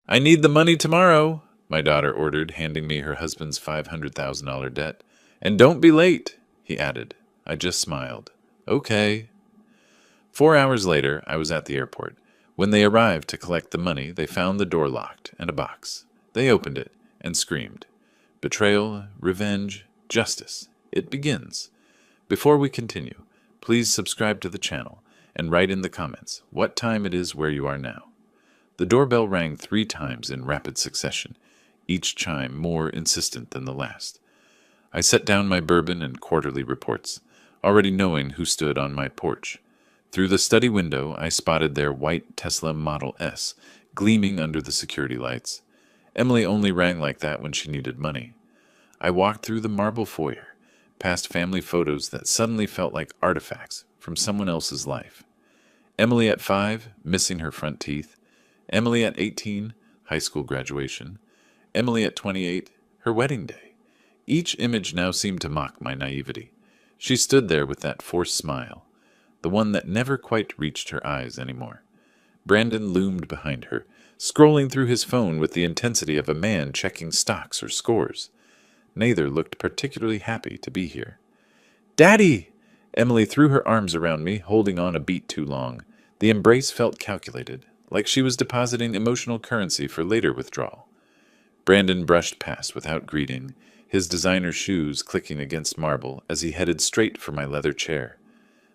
"I need the money tomorrow," my daughter ordered, handing me her husband's $500,000 debt. "And don't be late," he added. I just smiled. Okay. 4 hours later, I was at the airport. When they arrived to collect the money, they found the door locked and a box. They opened it and screamed. Betrayal, revenge, justice. It begins. Before we continue, please subscribe to the channel and write in the comments what time it is where you are now. The doorbell rang 3 times in rapid succession, each chime more insistent than the last. I set down my bourbon and quarterly reports, already knowing who stood on my porch. Through the study window, I spotted their white Tesla Model S gleaming under the security lights. Emily only rang like that when she needed money. I walked through the marble foyer, past family photos that suddenly felt like artifacts from someone else's life. Emily at 5, missing her front teeth. Emily at 18, high school graduation. Emily at 28, her wedding day. Each image now seemed to mock my naivety. She stood there with that forced smile, the one that never quite reached her eyes anymore. Brandon loomed behind her, scrolling through his phone with the intensity of a man checking stocks or scores. Neither looked particularly happy to be here. "Daddy!" Emily threw her arms around me, holding on a beat too long. The embrace felt calculated, like she was depositing emotional currency for later withdrawal. Brandon brushed past without greeting, his designer shoes clicking against marble as he headed straight for my leather chair.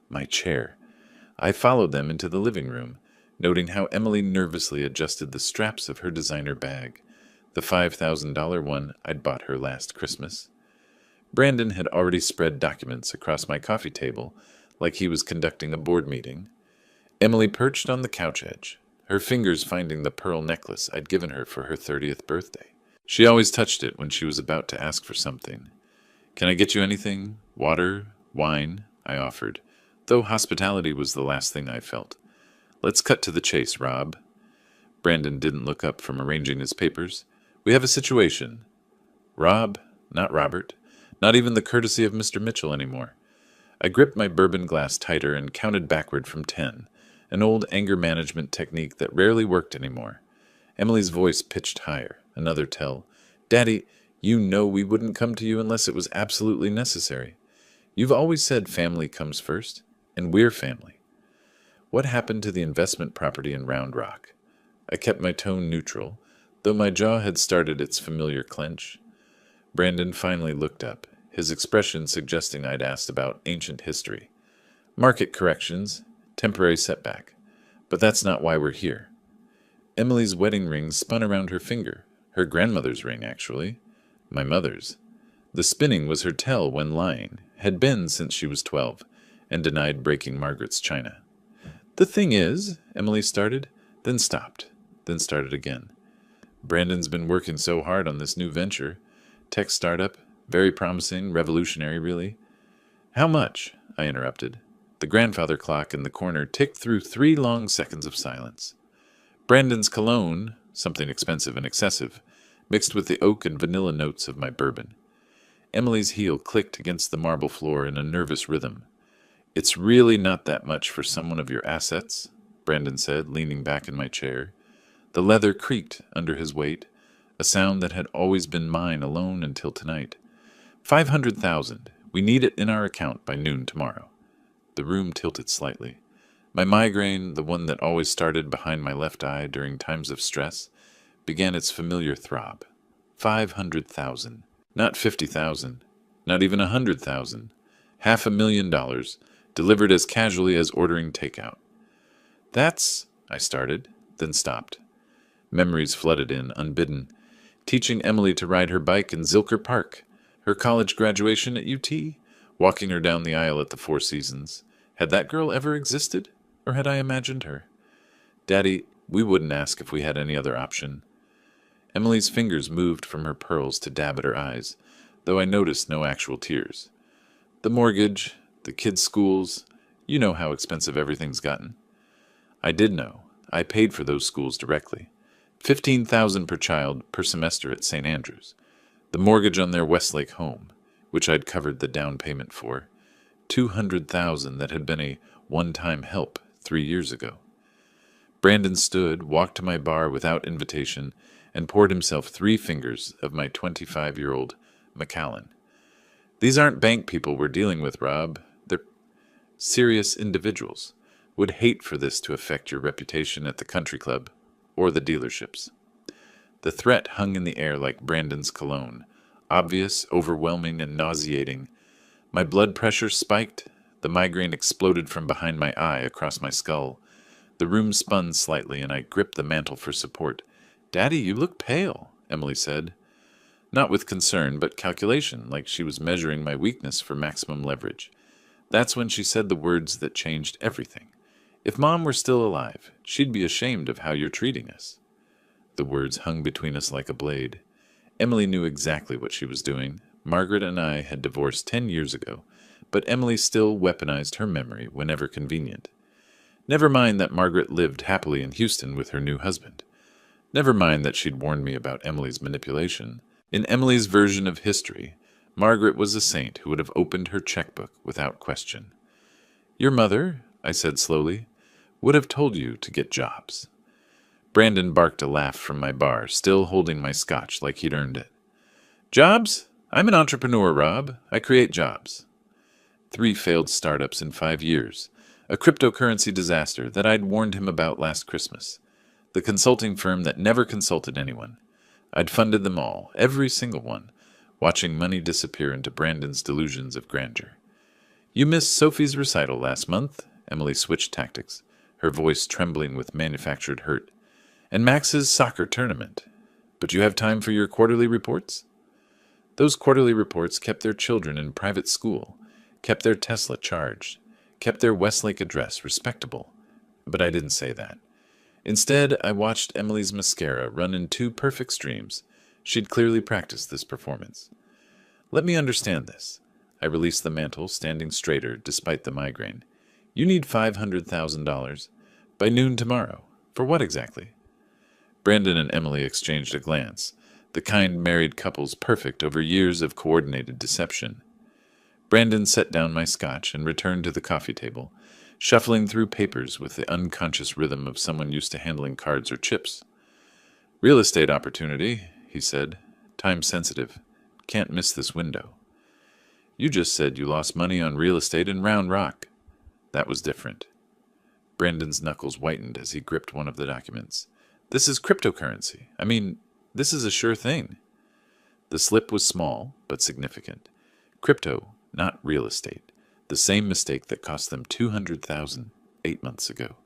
My chair. I followed them into the living room, noting how Emily nervously adjusted the straps of her designer bag, the $5,000 one I'd bought her last Christmas. Brandon had already spread documents across my coffee table, like he was conducting a board meeting. Emily perched on the couch edge, her fingers finding the pearl necklace I'd given her for her 30th birthday. She always touched it when she was about to ask for something. "Can I get you anything? Water? Wine?" I offered, though hospitality was the last thing I felt. "Let's cut to the chase, Rob." Brandon didn't look up from arranging his papers. "We have a situation." Rob, not Robert, not even the courtesy of Mr. Mitchell anymore. I gripped my bourbon glass tighter and counted backward from 10, an old anger management technique that rarely worked anymore. Emily's voice pitched higher, another tell. "Daddy, you know we wouldn't come to you unless it was absolutely necessary. You've always said family comes first, and we're family." What happened to the investment property in Round Rock? I kept my tone neutral, though my jaw had started its familiar clench. Brandon finally looked up, his expression suggesting I'd asked about ancient history. "Market corrections, temporary setback. But that's not why we're here." Emily's wedding ring spun around her finger, her grandmother's ring, actually. My mother's. The spinning was her tell when lying, had been since she was 12, and denied breaking Margaret's china. "The thing is," Emily started, then stopped, then started again. "Brandon's been working so hard on this new venture. Tech startup, very promising, revolutionary, really." "How much?" I interrupted. The grandfather clock in the corner ticked through 3 long seconds of silence. Brandon's cologne, something expensive and excessive, mixed with the oak and vanilla notes of my bourbon. Emily's heel clicked against the marble floor in a nervous rhythm. "It's really not that much for someone of your assets," Brandon said, leaning back in my chair. The leather creaked under his weight, a sound that had always been mine alone until tonight. 500,000. We need it in our account by noon tomorrow." The room tilted slightly. My migraine, the one that always started behind my left eye during times of stress, began its familiar throb. 500,000. Not 50,000. Not even 100,000. $500,000, delivered as casually as ordering takeout. "That's," I started, then stopped. Memories flooded in, unbidden. Teaching Emily to ride her bike in Zilker Park, her college graduation at UT, walking her down the aisle at the Four Seasons. Had that girl ever existed, or had I imagined her? "Daddy, we wouldn't ask if we had any other option." Emily's fingers moved from her pearls to dab at her eyes, though I noticed no actual tears. "The mortgage, the kids' schools, you know how expensive everything's gotten." I did know. I paid for those schools directly. $15,000 per child per semester at St. Andrews. The mortgage on their Westlake home, which I'd covered the down payment for. $200,000 that had been a one-time help 3 years ago. Brandon stood, walked to my bar without invitation, and poured himself 3 fingers of my 25-year-old Macallan. These aren't bank people we're dealing with, Rob. They're serious individuals. Would hate for this to affect your reputation at the country club or the dealerships. The threat hung in the air like Brandon's cologne, obvious, overwhelming, and nauseating. My blood pressure spiked. The migraine exploded from behind my eye across my skull. The room spun slightly, and I gripped the mantel for support. "Daddy, you look pale," Emily said. Not with concern, but calculation, like she was measuring my weakness for maximum leverage. That's when she said the words that changed everything. "If Mom were still alive, she'd be ashamed of how you're treating us." The words hung between us like a blade. Emily knew exactly what she was doing. Margaret and I had divorced 10 years ago, but Emily still weaponized her memory whenever convenient. Never mind that Margaret lived happily in Houston with her new husband. Never mind that she'd warned me about Emily's manipulation. In Emily's version of history, Margaret was a saint who would have opened her checkbook without question. "Your mother," I said slowly, "would have told you to get jobs." Brandon barked a laugh from my bar, still holding my scotch like he'd earned it. "Jobs? I'm an entrepreneur, Rob. I create jobs." 3 failed startups in 5 years. A cryptocurrency disaster that I'd warned him about last Christmas. The consulting firm that never consulted anyone. I'd funded them all, every single one, watching money disappear into Brandon's delusions of grandeur. "You missed Sophie's recital last month," Emily switched tactics, her voice trembling with manufactured hurt. "And Max's soccer tournament. But you have time for your quarterly reports?" Those quarterly reports kept their children in private school, kept their Tesla charged, kept their Westlake address respectable. But I didn't say that. Instead, I watched Emily's mascara run in 2 perfect streams. She'd clearly practiced this performance. "Let me understand this." I released the mantle, standing straighter despite the migraine. "You need $500,000 by noon tomorrow. For what exactly?" Brandon and Emily exchanged a glance, the kind married couples perfect over years of coordinated deception. Brandon set down my scotch and returned to the coffee table, shuffling through papers with the unconscious rhythm of someone used to handling cards or chips. "Real estate opportunity," he said. "Time sensitive. Can't miss this window." "You just said you lost money on real estate in Round Rock." That was different. Brandon's knuckles whitened as he gripped one of the documents. "This is cryptocurrency. I mean, this is a sure thing." The slip was small, but significant. Crypto, not real estate. The same mistake that cost them $200,000 8 months ago.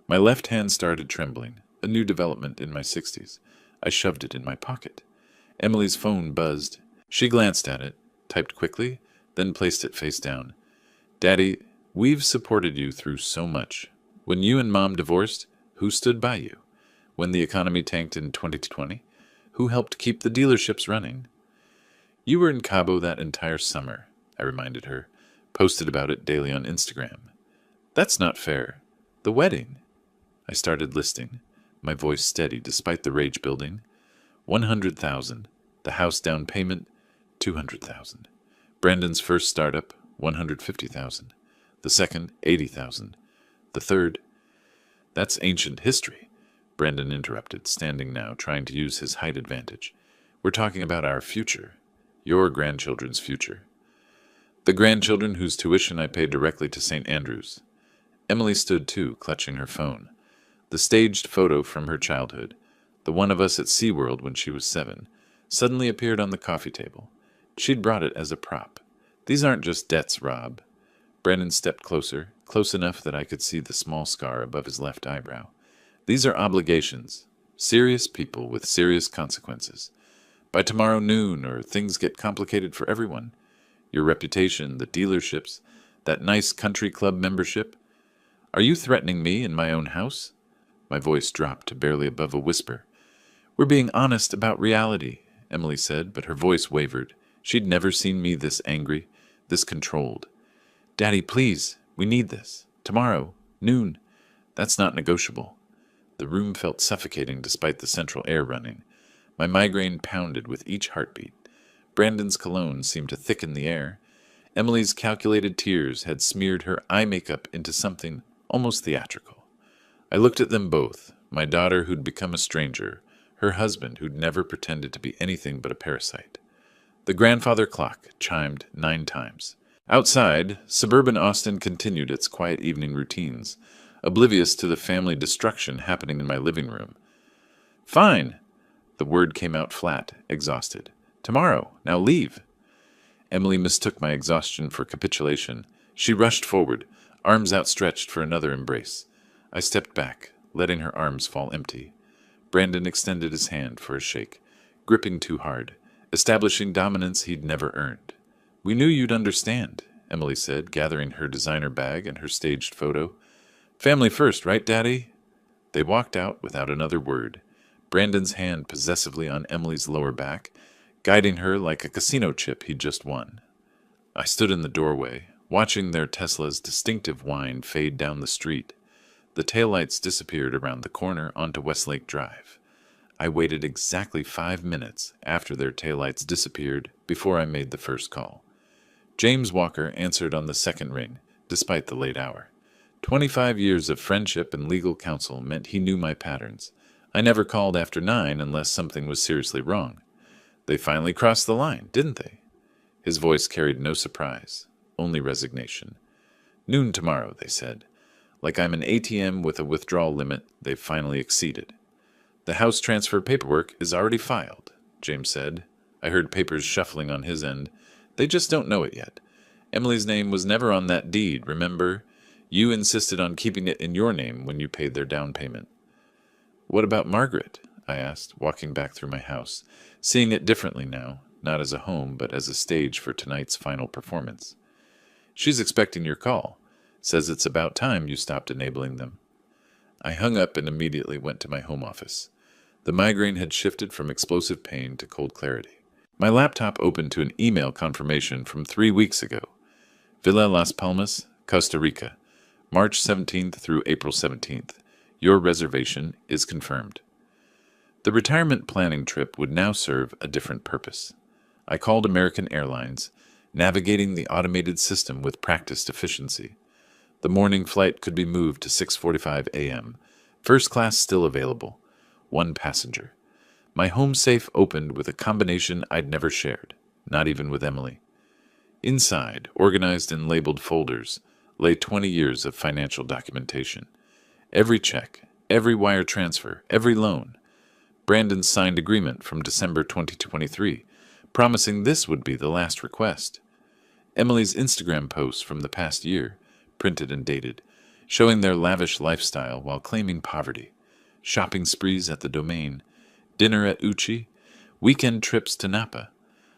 My left hand started trembling, a new development in my 60s. I shoved it in my pocket. Emily's phone buzzed. She glanced at it, typed quickly, then placed it face down. "Daddy, we've supported you through so much. When you and Mom divorced, who stood by you? When the economy tanked in 2020, who helped keep the dealerships running?" "You were in Cabo that entire summer," I reminded her. "Posted about it daily on Instagram." "That's not fair. The wedding." I started listing, my voice steady despite the rage building. 100,000. The house down payment, 200,000. Brandon's first startup, 150,000. The second, 80,000. The third. "That's ancient history," Brandon interrupted, standing now, trying to use his height advantage. "We're talking about our future. Your grandchildren's future." "The grandchildren whose tuition I paid directly to St. Andrews." Emily stood too, clutching her phone. The staged photo from her childhood, the one of us at SeaWorld when she was 7, suddenly appeared on the coffee table. She'd brought it as a prop. "These aren't just debts, Rob." Brandon stepped closer, close enough that I could see the small scar above his left eyebrow. "These are obligations. Serious people with serious consequences. By tomorrow noon, or things get complicated for everyone. Your reputation, the dealerships, that nice country club membership. Are you threatening me in my own house?" My voice dropped to barely above a whisper. "We're being honest about reality," Emily said, but her voice wavered. She'd never seen me this angry, this controlled. "Daddy, please, we need this. Tomorrow, noon. That's not negotiable." The room felt suffocating despite the central air running. My migraine pounded with each heartbeat. Brandon's cologne seemed to thicken the air. Emily's calculated tears had smeared her eye makeup into something almost theatrical. I looked at them both, my daughter who'd become a stranger, her husband who'd never pretended to be anything but a parasite. The grandfather clock chimed 9 times. Outside, suburban Austin continued its quiet evening routines, oblivious to the family destruction happening in my living room. "Fine." The word came out flat, exhausted. "Tomorrow. Now leave." Emily mistook my exhaustion for capitulation. She rushed forward, arms outstretched for another embrace. I stepped back, letting her arms fall empty. Brandon extended his hand for a shake, gripping too hard, establishing dominance he'd never earned. "We knew you'd understand," Emily said, gathering her designer bag and her staged photo. "Family first, right, Daddy?" They walked out without another word, Brandon's hand possessively on Emily's lower back, guiding her like a casino chip he'd just won. I stood in the doorway, watching their Tesla's distinctive whine fade down the street. The taillights disappeared around the corner onto Westlake Drive. I waited exactly 5 minutes after their taillights disappeared before I made the first call. James Walker answered on the second ring, despite the late hour. 25 years of friendship and legal counsel meant he knew my patterns. I never called after 9 unless something was seriously wrong. They finally crossed the line, didn't they? His voice carried no surprise, only resignation. "Noon tomorrow," they said. Like I'm an ATM with a withdrawal limit they've finally exceeded. "The house transfer paperwork is already filed," James said. I heard papers shuffling on his end. "They just don't know it yet. Emily's name was never on that deed, remember? You insisted on keeping it in your name when you paid their down payment." "What about Margaret?" I asked, walking back through my house, seeing it differently now, not as a home, but as a stage for tonight's final performance. "She's expecting your call. Says it's about time you stopped enabling them." I hung up and immediately went to my home office. The migraine had shifted from explosive pain to cold clarity. My laptop opened to an email confirmation from 3 weeks ago. "Villa Las Palmas, Costa Rica, March 17th through April 17th. Your reservation is confirmed." The retirement planning trip would now serve a different purpose. I called American Airlines, navigating the automated system with practiced efficiency. The morning flight could be moved to 6:45 a.m. First class still available. 1 passenger. My home safe opened with a combination I'd never shared, not even with Emily. Inside, organized in labeled folders, lay 20 years of financial documentation. Every check, every wire transfer, every loan. Brandon's signed agreement from December 2023, promising this would be the last request. Emily's Instagram posts from the past year, printed and dated, showing their lavish lifestyle while claiming poverty. Shopping sprees at the Domain, dinner at Uchi, weekend trips to Napa.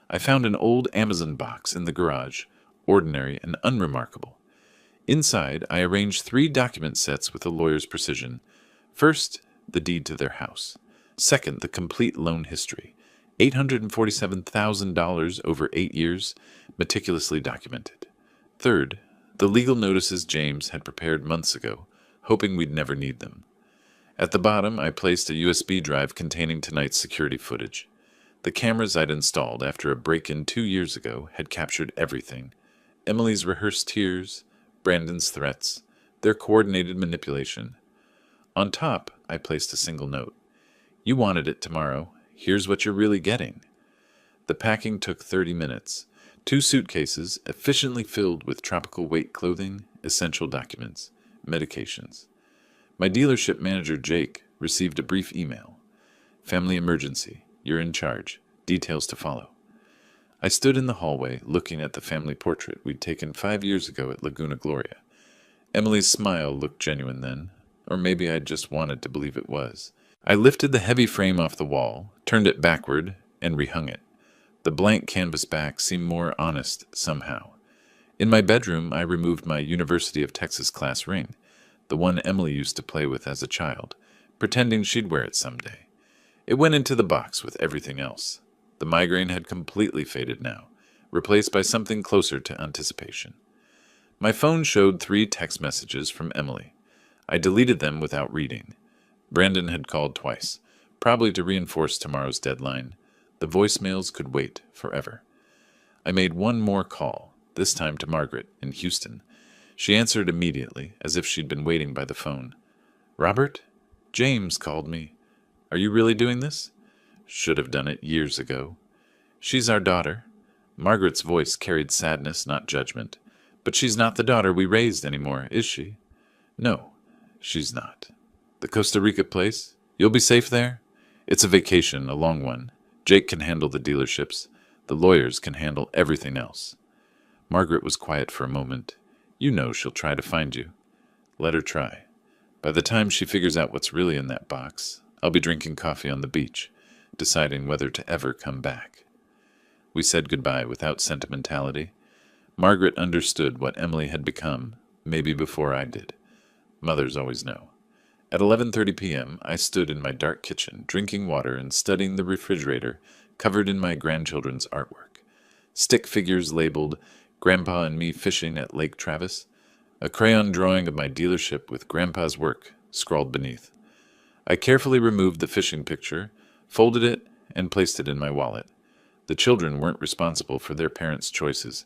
I found an old Amazon box in the garage, ordinary and unremarkable. Inside, I arranged 3 document sets with a lawyer's precision. First, the deed to their house. Second, the complete loan history. $847,000 over 8 years, meticulously documented. Third, the legal notices James had prepared months ago, hoping we'd never need them. At the bottom, I placed a USB drive containing tonight's security footage. The cameras I'd installed after a break-in 2 years ago had captured everything. Emily's rehearsed tears, Brandon's threats, their coordinated manipulation. On top, I placed a single note. "You wanted it tomorrow. Here's what you're really getting." The packing took 30 minutes. 2 suitcases, efficiently filled with tropical weight clothing, essential documents, medications. My dealership manager, Jake, received a brief email. "Family emergency. You're in charge. Details to follow." I stood in the hallway, looking at the family portrait we'd taken 5 years ago at Laguna Gloria. Emily's smile looked genuine then, or maybe I just wanted to believe it was. I lifted the heavy frame off the wall, turned it backward, and rehung it. The blank canvas back seemed more honest somehow. In my bedroom, I removed my University of Texas class ring, the one Emily used to play with as a child, pretending she'd wear it someday. It went into the box with everything else. The migraine had completely faded now, replaced by something closer to anticipation. My phone showed 3 text messages from Emily. I deleted them without reading. Brandon had called twice, probably to reinforce tomorrow's deadline. The voicemails could wait forever. I made one more call, this time to Margaret in Houston. She answered immediately, as if she'd been waiting by the phone. Robert? James called me. Are you really doing this? Should have done it years ago. She's our daughter. Margaret's voice carried sadness, not judgment. But she's not the daughter we raised anymore, is she? No, she's not. The Costa Rica place? You'll be safe there? It's a vacation, a long one. Jake can handle the dealerships. The lawyers can handle everything else. Margaret was quiet for a moment. You know she'll try to find you. Let her try. By the time she figures out what's really in that box, I'll be drinking coffee on the beach, deciding whether to ever come back. We said goodbye without sentimentality. Margaret understood what Emily had become, maybe before I did. Mothers always know. At 11:30 p.m., I stood in my dark kitchen, drinking water and studying the refrigerator covered in my grandchildren's artwork. Stick figures labeled Grandpa and Me Fishing at Lake Travis, a crayon drawing of my dealership with Grandpa's work scrawled beneath. I carefully removed the fishing picture, folded it, and placed it in my wallet. The children weren't responsible for their parents' choices.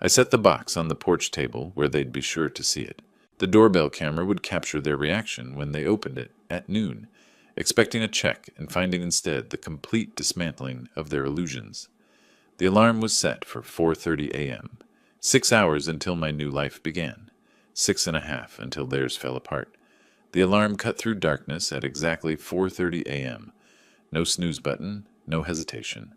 I set the box on the porch table where they'd be sure to see it. The doorbell camera would capture their reaction when they opened it at noon, expecting a check and finding instead the complete dismantling of their illusions. The alarm was set for 4:30 a.m., 6 hours until my new life began, 6.5 until theirs fell apart. The alarm cut through darkness at exactly 4:30 a.m. No snooze button, no hesitation.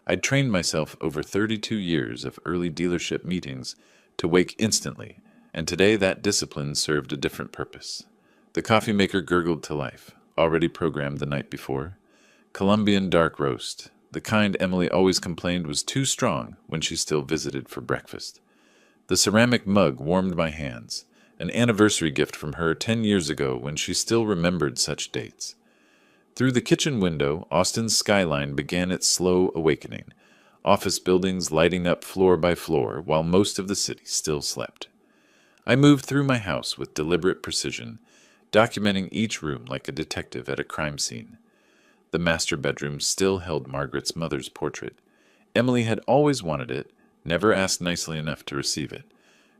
I'd trained myself over 32 years of early dealership meetings to wake instantly, and today that discipline served a different purpose. The coffee maker gurgled to life, already programmed the night before. Colombian dark roast, the kind Emily always complained was too strong when she still visited for breakfast. The ceramic mug warmed my hands, an anniversary gift from her 10 years ago when she still remembered such dates. Through the kitchen window, Austin's skyline began its slow awakening, office buildings lighting up floor by floor while most of the city still slept. I moved through my house with deliberate precision, documenting each room like a detective at a crime scene. The master bedroom still held Margaret's mother's portrait. Emily had always wanted it, never asked nicely enough to receive it.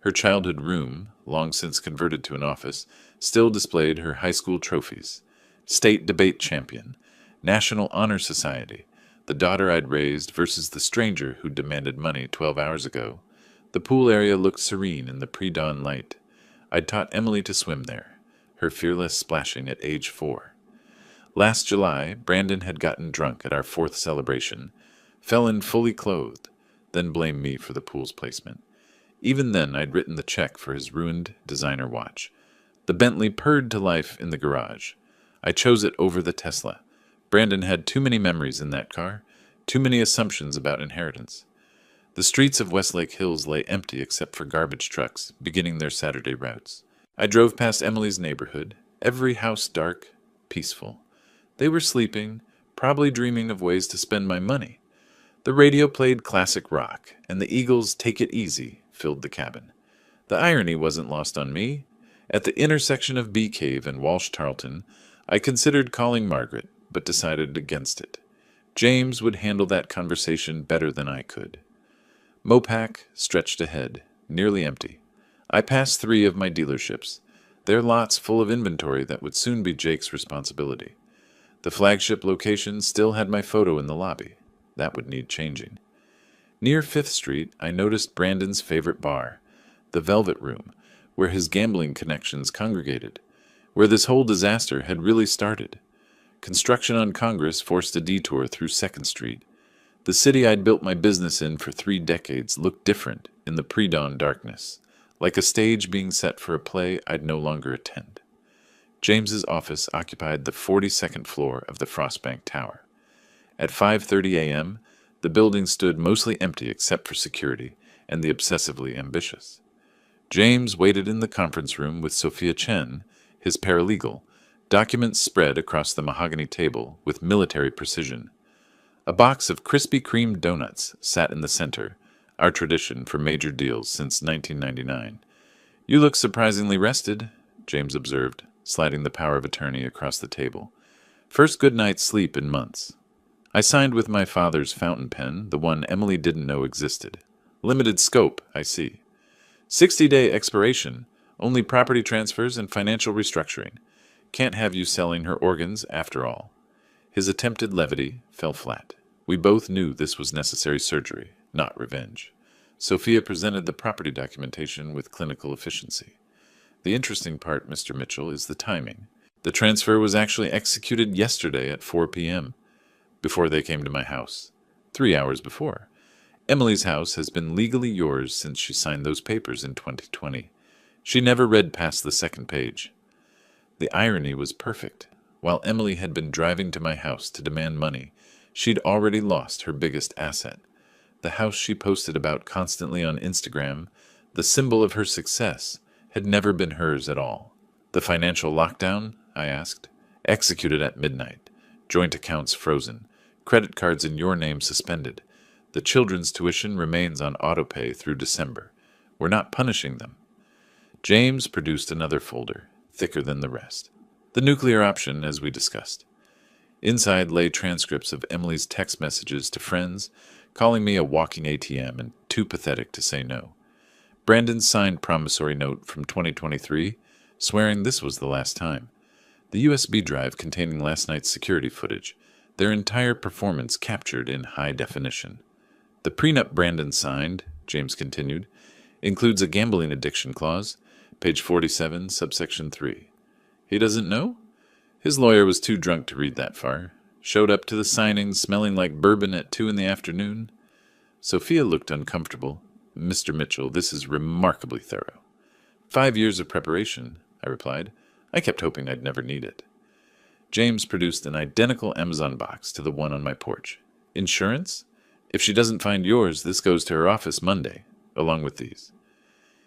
Her childhood room, long since converted to an office, still displayed her high school trophies. State debate champion, National Honor Society, the daughter I'd raised versus the stranger who demanded money 12 hours ago. The pool area looked serene in the pre-dawn light. I'd taught Emily to swim there, her fearless splashing at age 4. Last July, Brandon had gotten drunk at our 4th celebration, fell in fully clothed, then blamed me for the pool's placement. Even then, I'd written the check for his ruined designer watch. The Bentley purred to life in the garage. I chose it over the Tesla. Brandon had too many memories in that car, too many assumptions about inheritance. The streets of Westlake Hills lay empty except for garbage trucks, beginning their Saturday routes. I drove past Emily's neighborhood, every house dark, peaceful. They were sleeping, probably dreaming of ways to spend my money. The radio played classic rock, and the Eagles' Take It Easy filled the cabin. The irony wasn't lost on me. At the intersection of Bee Cave and Walsh Tarleton, I considered calling Margaret, but decided against it. James would handle that conversation better than I could. Mopac stretched ahead, nearly empty. I passed 3 of my dealerships, their lots full of inventory that would soon be Jake's responsibility. The flagship location still had my photo in the lobby. That would need changing. Near 5th Street, I noticed Brandon's favorite bar, the Velvet Room, where his gambling connections congregated, where this whole disaster had really started. Construction on Congress forced a detour through 2nd Street. The city I'd built my business in for 3 decades looked different in the pre-dawn darkness, like a stage being set for a play I'd no longer attend. James's office occupied the 42nd floor of the Frostbank Tower. At 5:30 a.m., the building stood mostly empty except for security and the obsessively ambitious. James waited in the conference room with Sophia Chen, his paralegal, documents spread across the mahogany table with military precision. A box of Krispy Kreme donuts sat in the center, our tradition for major deals since 1999. "You look surprisingly rested," James observed, sliding the power of attorney across the table. "First good night's sleep in months." I signed with my father's fountain pen, the one Emily didn't know existed. "Limited scope, I see. 60-day expiration, only property transfers and financial restructuring. Can't have you selling her organs after all." His attempted levity fell flat. We both knew this was necessary surgery, not revenge. Sophia presented the property documentation with clinical efficiency. The interesting part, Mr. Mitchell, is the timing. The transfer was actually executed yesterday at 4 p.m., before they came to my house. 3 hours before. Emily's house has been legally yours since she signed those papers in 2020. She never read past the second page. The irony was perfect. While Emily had been driving to my house to demand money, she'd already lost her biggest asset. The house she posted about constantly on Instagram, the symbol of her success, had never been hers at all. "The financial lockdown?" I asked. "Executed at midnight. Joint accounts frozen. Credit cards in your name suspended. The children's tuition remains on autopay through December. We're not punishing them." James produced another folder, thicker than the rest. The nuclear option, as we discussed. Inside lay transcripts of Emily's text messages to friends, calling me a walking ATM and too pathetic to say no. Brandon's signed promissory note from 2023, swearing this was the last time. The USB drive containing last night's security footage, their entire performance captured in high definition. "The prenup Brandon signed," James continued, "includes a gambling addiction clause, page 47, subsection 3. He doesn't know? His lawyer was too drunk to read that far. Showed up to the signing smelling like bourbon at 2 in the afternoon. Sophia looked uncomfortable. "Mr. Mitchell, this is remarkably thorough." 5 years of preparation, I replied. I kept hoping I'd never need it. James produced an identical Amazon box to the one on my porch. "Insurance? If she doesn't find yours, this goes to her office Monday, along with these."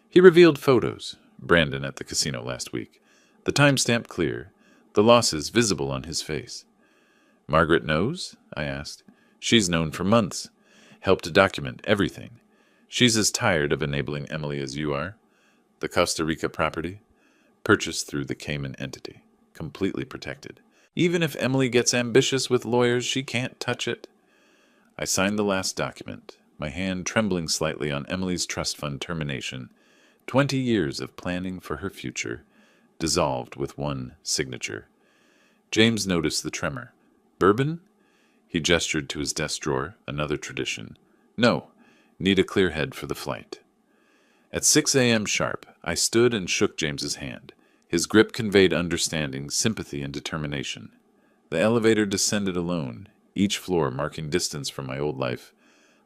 He revealed photos. Brandon at the casino last week. The timestamp clear. The losses visible on his face. "Margaret knows?" I asked. "She's known for months. Helped to document everything. She's as tired of enabling Emily as you are. The Costa Rica property? Purchased through the Cayman entity. Completely protected. Even if Emily gets ambitious with lawyers, she can't touch it." I signed the last document, my hand trembling slightly on Emily's trust fund termination. 20 years of planning for her future, dissolved with one signature. James noticed the tremor. "Bourbon?" He gestured to his desk drawer, another tradition. "No, need a clear head for the flight." At 6 a.m. sharp, I stood and shook James's hand. His grip conveyed understanding, sympathy, and determination. The elevator descended alone, each floor marking distance from my old life.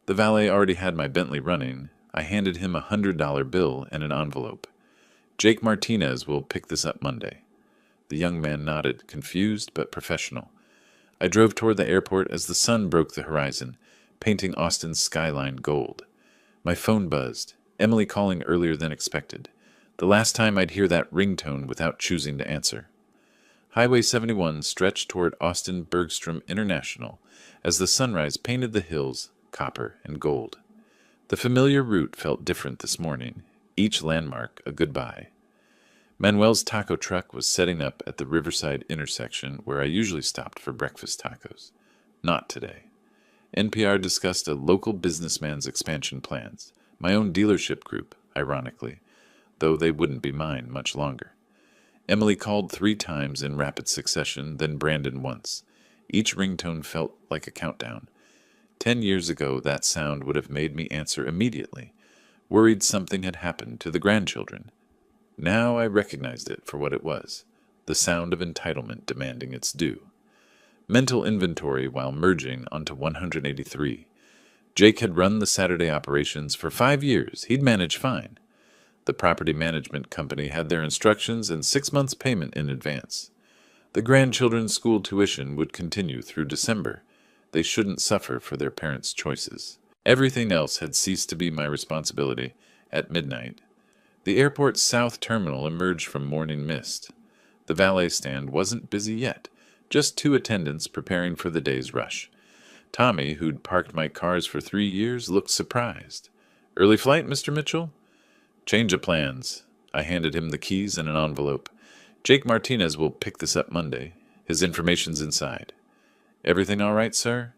The valet already had my Bentley running. I handed him a $100 bill and an envelope. "Jake Martinez will pick this up Monday." The young man nodded, confused but professional. I drove toward the airport as the sun broke the horizon, painting Austin's skyline gold. My phone buzzed, Emily calling earlier than expected. The last time I'd hear that ringtone without choosing to answer. Highway 71 stretched toward Austin Bergstrom International as the sunrise painted the hills copper and gold. The familiar route felt different this morning, each landmark a goodbye. Manuel's taco truck was setting up at the Riverside intersection where I usually stopped for breakfast tacos. Not today. NPR discussed a local businessman's expansion plans, my own dealership group, ironically, though they wouldn't be mine much longer. Emily called 3 times in rapid succession, then Brandon once. Each ringtone felt like a countdown. 10 years ago, that sound would have made me answer immediately, worried something had happened to the grandchildren. Now I recognized it for what it was, the sound of entitlement demanding its due. Mental inventory while merging onto 183. Jake had run the Saturday operations for 5 years. He'd managed fine. The property management company had their instructions and 6 months' payment in advance. The grandchildren's school tuition would continue through December. They shouldn't suffer for their parents' choices. Everything else had ceased to be my responsibility at midnight. The airport's south terminal emerged from morning mist. The valet stand wasn't busy yet, just 2 attendants preparing for the day's rush. Tommy, who'd parked my cars for 3 years, looked surprised. "Early flight, Mr. Mitchell?" "Change of plans." I handed him the keys and an envelope. "Jake Martinez will pick this up Monday. His information's inside." "Everything all right, sir?"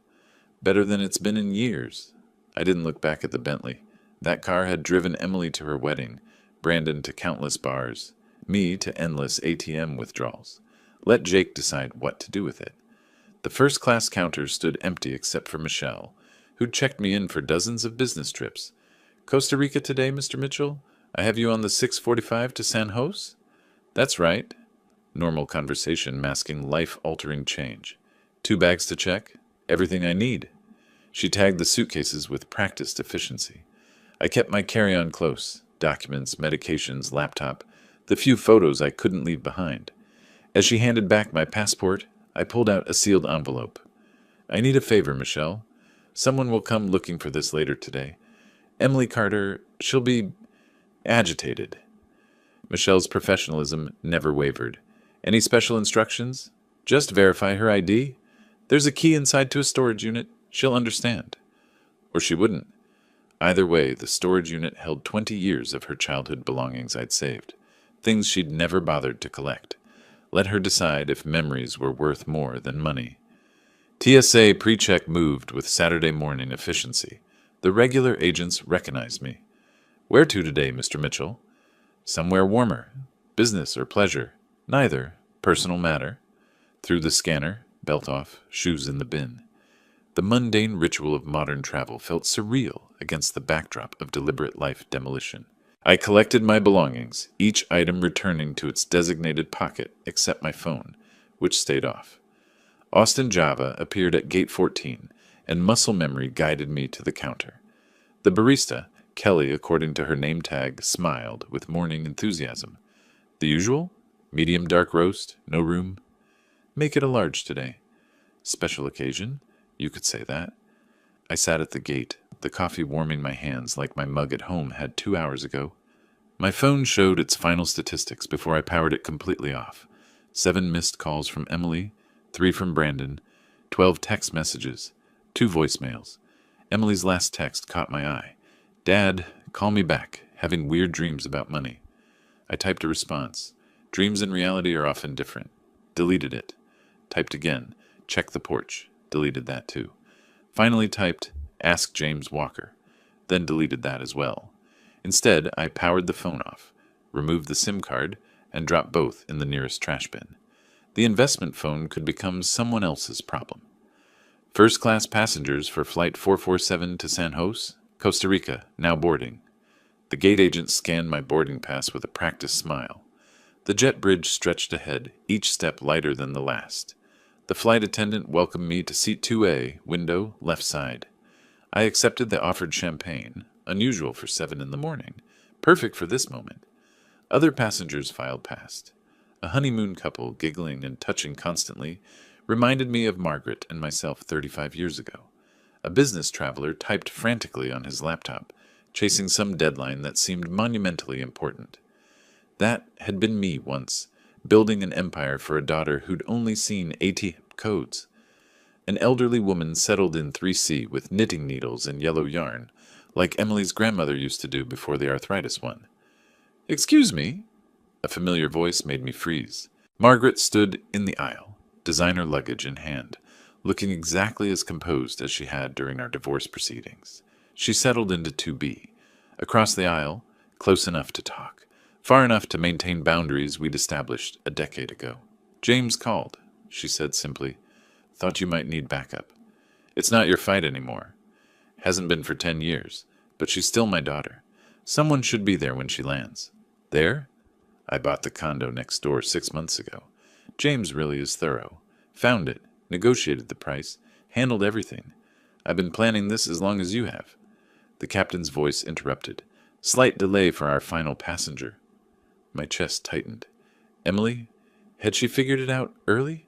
"Better than it's been in years." I didn't look back at the Bentley. That car had driven Emily to her wedding, Brandon to countless bars, me to endless ATM withdrawals. Let Jake decide what to do with it. The first-class counter stood empty except for Michelle, who'd checked me in for dozens of business trips. Costa Rica today, Mr. Mitchell? I have you on the 6:45 to San Jose? That's right. Normal conversation masking life-altering change. 2 bags to check? Everything I need. She tagged the suitcases with practiced efficiency. I kept my carry-on close. Documents, medications, laptop, the few photos I couldn't leave behind. As she handed back my passport, I pulled out a sealed envelope. I need a favor, Michelle. Someone will come looking for this later today. Emily Carter, she'll be agitated. Michelle's professionalism never wavered. Any special instructions? Just verify her ID. There's a key inside to a storage unit. She'll understand. Or she wouldn't. Either way, the storage unit held 20 years of her childhood belongings I'd saved. Things she'd never bothered to collect. Let her decide if memories were worth more than money. TSA pre-check moved with Saturday morning efficiency. The regular agents recognized me. Where to today, Mr. Mitchell? Somewhere warmer. Business or pleasure? Neither. Personal matter. Through the scanner, belt off, shoes in the bin. The mundane ritual of modern travel felt surreal against the backdrop of deliberate life demolition. I collected my belongings, each item returning to its designated pocket except my phone, which stayed off. Austin Java appeared at gate 14, and muscle memory guided me to the counter. The barista, Kelly according to her name tag, smiled with morning enthusiasm. The usual? Medium dark roast, no room? Make it a large today. Special occasion? You could say that. I sat at the gate, the coffee warming my hands like my mug at home had 2 hours ago. My phone showed its final statistics before I powered it completely off. 7 missed calls from Emily, 3 from Brandon, 12 text messages, 2 voicemails. Emily's last text caught my eye. Dad, call me back, having weird dreams about money. I typed a response. Dreams and reality are often different. Deleted it. Typed again. Check the porch. Deleted that too. Finally typed, ask James Walker. Then deleted that as well. Instead, I powered the phone off, removed the SIM card, and dropped both in the nearest trash bin. The investment phone could become someone else's problem. First-class passengers for Flight 447 to San Jose, Costa Rica, now boarding. The gate agent scanned my boarding pass with a practiced smile. The jet bridge stretched ahead, each step lighter than the last. The flight attendant welcomed me to seat 2A, window, left side. I accepted the offered champagne, unusual for 7 in the morning, perfect for this moment. Other passengers filed past. A honeymoon couple, giggling and touching constantly, reminded me of Margaret and myself 35 years ago. A business traveler typed frantically on his laptop, chasing some deadline that seemed monumentally important. That had been me once, building an empire for a daughter who'd only seen AITA codes. An elderly woman settled in 3C with knitting needles and yellow yarn, like Emily's grandmother used to do before the arthritis won. Excuse me? A familiar voice made me freeze. Margaret stood in the aisle, designer luggage in hand, looking exactly as composed as she had during our divorce proceedings. She settled into 2B. Across the aisle, close enough to talk, far enough to maintain boundaries we'd established a decade ago. James called, she said simply. Thought you might need backup. It's not your fight anymore. Hasn't been for 10 years, but she's still my daughter. Someone should be there when she lands. There? I bought the condo next door 6 months ago. James really is thorough. Found it, negotiated the price, handled everything. I've been planning this as long as you have. The captain's voice interrupted. Slight delay for our final passenger. My chest tightened. Emily? Had she figured it out early?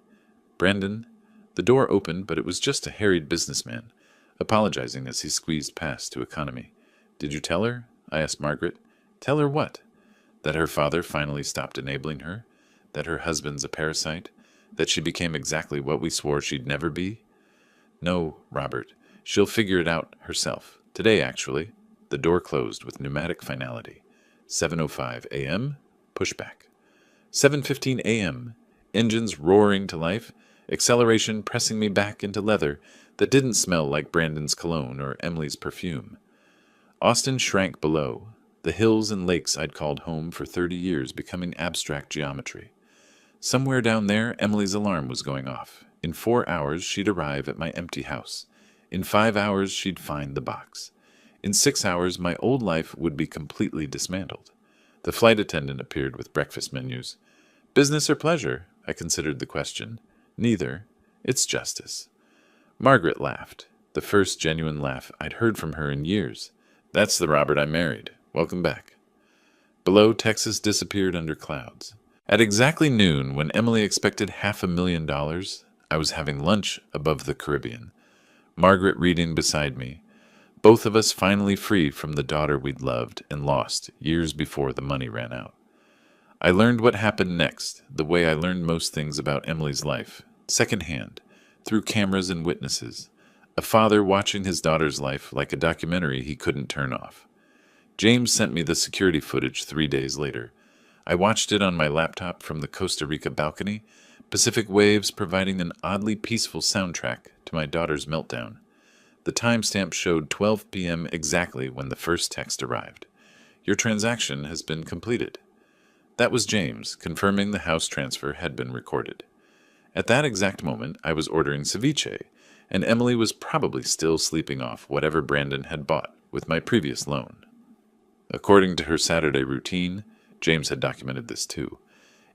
Brandon? The door opened, but it was just a harried businessman, apologizing as he squeezed past to economy. Did you tell her? I asked Margaret. Tell her what? That her father finally stopped enabling her? That her husband's a parasite? That she became exactly what we swore she'd never be? No, Robert. She'll figure it out herself. Today, actually. The door closed with pneumatic finality. 7:05 a.m. Pushback. 7:15 a.m. Engines roaring to life. Acceleration pressing me back into leather that didn't smell like Brandon's cologne or Emily's perfume. Austin shrank below, the hills and lakes I'd called home for 30 years becoming abstract geometry. Somewhere down there, Emily's alarm was going off. In 4 hours, she'd arrive at my empty house. In 5 hours, she'd find the box. In 6 hours, my old life would be completely dismantled. The flight attendant appeared with breakfast menus. Business or pleasure? I considered the question. Neither. It's justice. Margaret laughed, the first genuine laugh I'd heard from her in years. That's the Robert I married. Welcome back. Below, Texas disappeared under clouds. At exactly noon, when Emily expected $500,000, I was having lunch above the Caribbean. Margaret reading beside me. Both of us finally free from the daughter we'd loved and lost years before the money ran out. I learned what happened next, the way I learned most things about Emily's life, secondhand, through cameras and witnesses. A father watching his daughter's life like a documentary he couldn't turn off. James sent me the security footage 3 days later. I watched it on my laptop from the Costa Rica balcony, Pacific waves providing an oddly peaceful soundtrack to my daughter's meltdown. The timestamp showed 12 p.m. exactly when the first text arrived. Your transaction has been completed. That was James, confirming the house transfer had been recorded. At that exact moment, I was ordering ceviche, and Emily was probably still sleeping off whatever Brandon had bought with my previous loan. According to her Saturday routine, James had documented this too.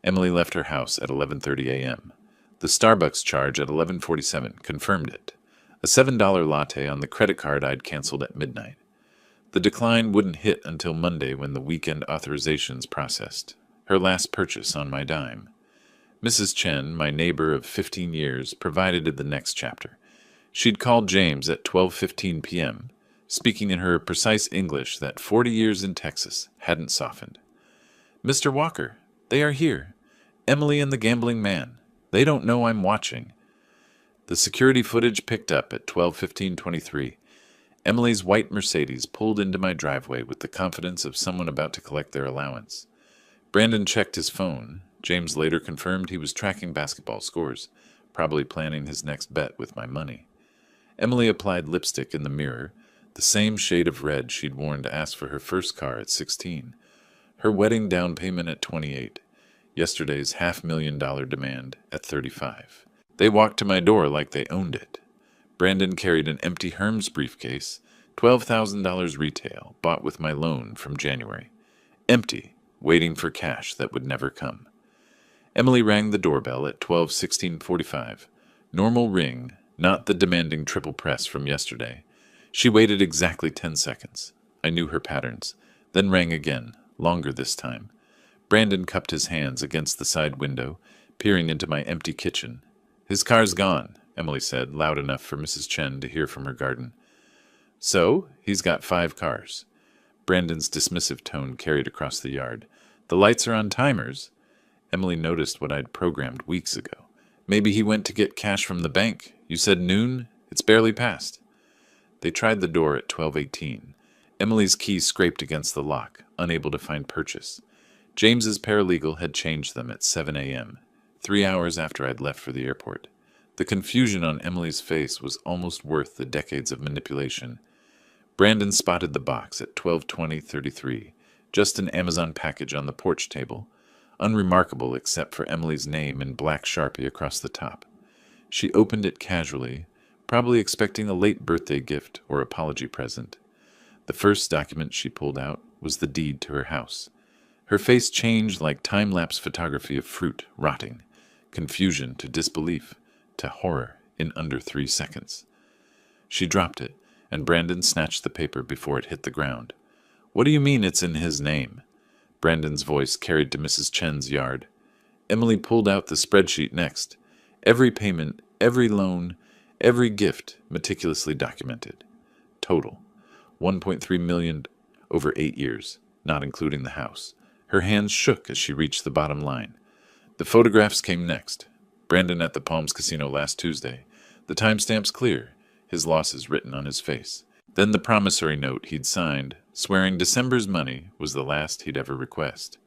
Emily left her house at 11:30 a.m. The Starbucks charge at 11:47 confirmed it. A $7 latte on the credit card I'd canceled at midnight. The decline wouldn't hit until Monday when the weekend authorizations processed. Her last purchase on my dime. Mrs. Chen, my neighbor of 15 years, provided the next chapter. She'd called James at 12:15 p.m., speaking in her precise English that 40 years in Texas hadn't softened. Mr. Walker, they are here. Emily and the gambling man. They don't know I'm watching. The security footage picked up at 12:15:23. Emily's white Mercedes pulled into my driveway with the confidence of someone about to collect their allowance. Brandon checked his phone. James later confirmed he was tracking basketball scores, probably planning his next bet with my money. Emily applied lipstick in the mirror, the same shade of red she'd worn to ask for her first car at 16. Her wedding down payment at 28. Yesterday's $500,000 demand at 35. They walked to my door like they owned it. Brandon carried an empty Hermes briefcase, $12,000 retail, bought with my loan from January. Empty, waiting for cash that would never come. Emily rang the doorbell at 12:16:45. Normal ring, not the demanding triple press from yesterday. She waited exactly 10 seconds. I knew her patterns. Then rang again, longer this time. Brandon cupped his hands against the side window, peering into my empty kitchen. His car's gone, Emily said, loud enough for Mrs. Chen to hear from her garden. So, he's got 5 cars. Brandon's dismissive tone carried across the yard. The lights are on timers. Emily noticed what I'd programmed weeks ago. Maybe he went to get cash from the bank. You said noon? It's barely past. They tried the door at 12:18. Emily's key scraped against the lock, unable to find purchase. James's paralegal had changed them at 7 a.m., 3 hours after I'd left for the airport. The confusion on Emily's face was almost worth the decades of manipulation. Brandon spotted the box at 12:20:33, just an Amazon package on the porch table, unremarkable except for Emily's name in black Sharpie across the top. She opened it casually, probably expecting a late birthday gift or apology present. The first document she pulled out was the deed to her house. Her face changed like time-lapse photography of fruit rotting, confusion to disbelief to horror in under 3 seconds. She dropped it, and Brandon snatched the paper before it hit the ground. What do you mean it's in his name? Brandon's voice carried to Mrs. Chen's yard. Emily pulled out the spreadsheet next. Every payment, every loan, every gift meticulously documented. Total, $1.3 million over 8 years, not including the house. Her hands shook as she reached the bottom line. The photographs came next. Brandon at the Palms Casino last Tuesday. The timestamp's clear, his losses written on his face. Then the promissory note he'd signed, swearing December's money was the last he'd ever request.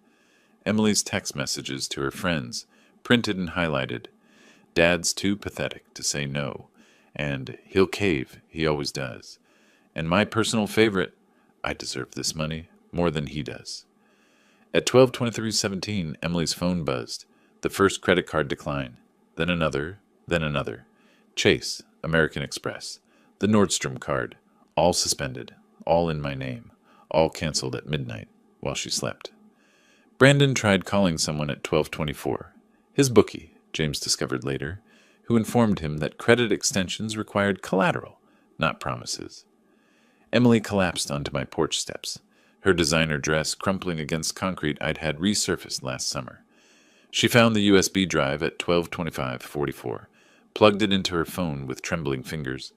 Emily's text messages to her friends, printed and highlighted. Dad's too pathetic to say no, and he'll cave, he always does. And my personal favorite, I deserve this money more than he does. At 12:23:17, Emily's phone buzzed. The first credit card decline, then another, then another. Chase, American Express, the Nordstrom card, all suspended, all in my name, all canceled at midnight while she slept. Brandon tried calling someone at 12:24. His bookie, James discovered later, who informed him that credit extensions required collateral, not promises. Emily collapsed onto my porch steps, her designer dress crumpling against concrete I'd had resurfaced last summer. She found the USB drive at 12:25:44, plugged it into her phone with trembling fingers.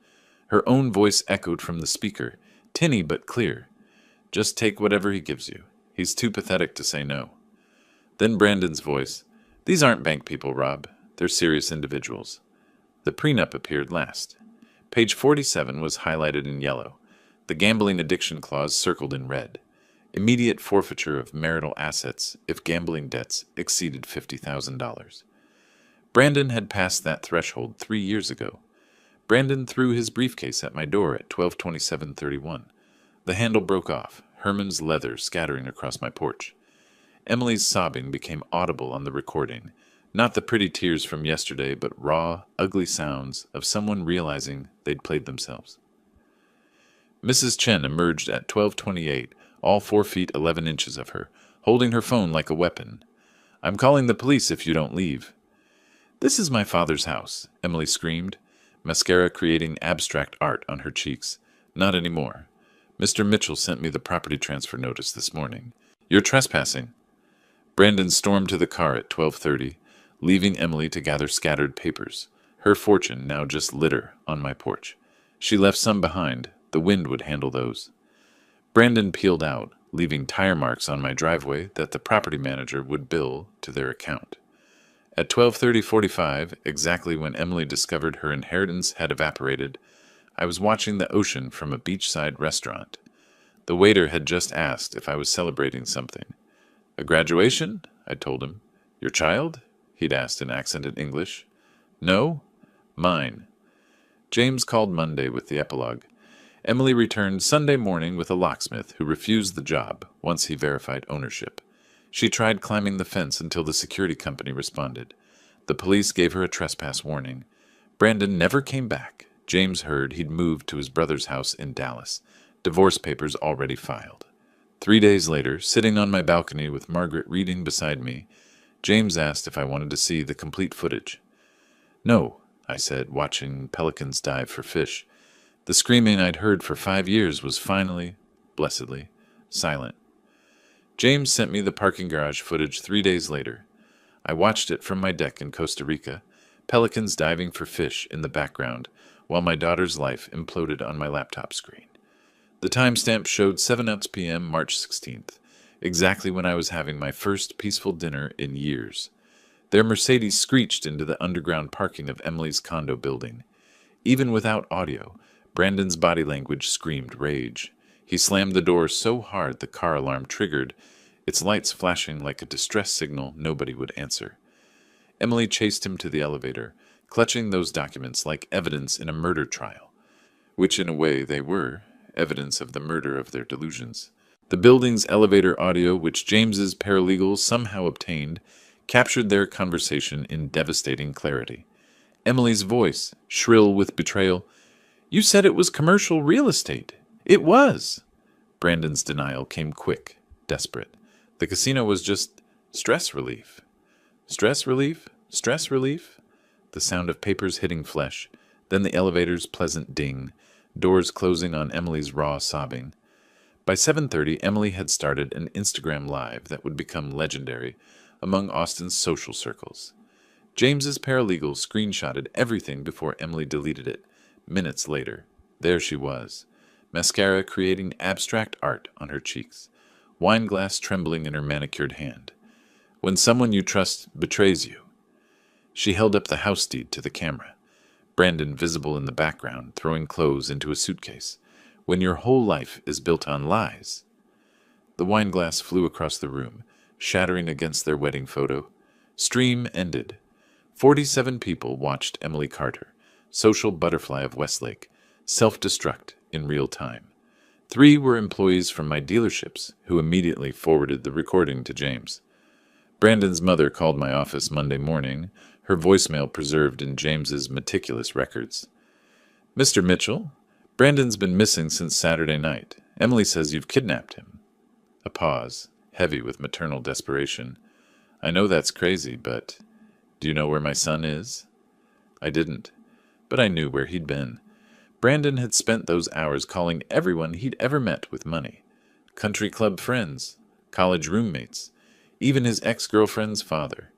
Her own voice echoed from the speaker, tinny but clear. Just take whatever he gives you. He's too pathetic to say no. Then Brandon's voice. These aren't bank people, Rob. They're serious individuals. The prenup appeared last. Page 47 was highlighted in yellow. The gambling addiction clause circled in red. Immediate forfeiture of marital assets if gambling debts exceeded $50,000. Brandon had passed that threshold 3 years ago. Brandon threw his briefcase at my door at 12:27:31. The handle broke off, Herman's leather scattering across my porch. Emily's sobbing became audible on the recording, not the pretty tears from yesterday, but raw, ugly sounds of someone realizing they'd played themselves. Mrs. Chen emerged at 12:28, all 4 feet 11 inches of her, holding her phone like a weapon. I'm calling the police if you don't leave. This is my father's house, Emily screamed, mascara creating abstract art on her cheeks. Not anymore. Mr. Mitchell sent me the property transfer notice this morning. You're trespassing. Brandon stormed to the car at 12:30, leaving Emily to gather scattered papers, her fortune now just litter on my porch. She left some behind. The wind would handle those. Brandon peeled out, leaving tire marks on my driveway that the property manager would bill to their account. At 12:30:45, exactly when Emily discovered her inheritance had evaporated, I was watching the ocean from a beachside restaurant. The waiter had just asked if I was celebrating something. A graduation? I told him. Your child? He'd asked in accented English. No? Mine. James called Monday with the epilogue. Emily returned Sunday morning with a locksmith who refused the job once he verified ownership. She tried climbing the fence until the security company responded. The police gave her a trespass warning. Brandon never came back. James heard he'd moved to his brother's house in Dallas. Divorce papers already filed. 3 days later, sitting on my balcony with Margaret reading beside me, James asked if I wanted to see the complete footage. No, I said, watching pelicans dive for fish. The screaming I'd heard for 5 years was finally, blessedly, silent. James sent me the parking garage footage 3 days later. I watched it from my deck in Costa Rica, pelicans diving for fish in the background, while my daughter's life imploded on my laptop screen. The timestamp showed 7 p.m. March 16th, exactly when I was having my first peaceful dinner in years. Their Mercedes screeched into the underground parking of Emily's condo building. Even without audio, Brandon's body language screamed rage. He slammed the door so hard the car alarm triggered, its lights flashing like a distress signal nobody would answer. Emily chased him to the elevator, clutching those documents like evidence in a murder trial, which in a way they were, evidence of the murder of their delusions. The building's elevator audio, which James's paralegals somehow obtained, captured their conversation in devastating clarity. Emily's voice, shrill with betrayal, "You said it was commercial real estate. It was." Brandon's denial came quick, desperate. The casino was just stress relief. Stress relief? Stress relief? The sound of papers hitting flesh, then the elevator's pleasant ding, doors closing on Emily's raw sobbing. By 7:30, Emily had started an Instagram Live that would become legendary among Austin's social circles. James's paralegal screenshotted everything before Emily deleted it. Minutes later, there she was, mascara creating abstract art on her cheeks, wine glass trembling in her manicured hand. When someone you trust betrays you. She held up the house deed to the camera, Brandon visible in the background, throwing clothes into a suitcase. When your whole life is built on lies. The wine glass flew across the room, shattering against their wedding photo. Stream ended. 47 people watched Emily Carter, social butterfly of Westlake, self-destruct in real time. 3 were employees from my dealerships who immediately forwarded the recording to James. Brandon's mother called my office Monday morning, her voicemail preserved in James's meticulous records. Mr. Mitchell, Brandon's been missing since Saturday night. Emily says you've kidnapped him. A pause, heavy with maternal desperation. I know that's crazy, but do you know where my son is? I didn't, but I knew where he'd been. Brandon had spent those hours calling everyone he'd ever met with money. Country club friends, college roommates, even his ex-girlfriend's father.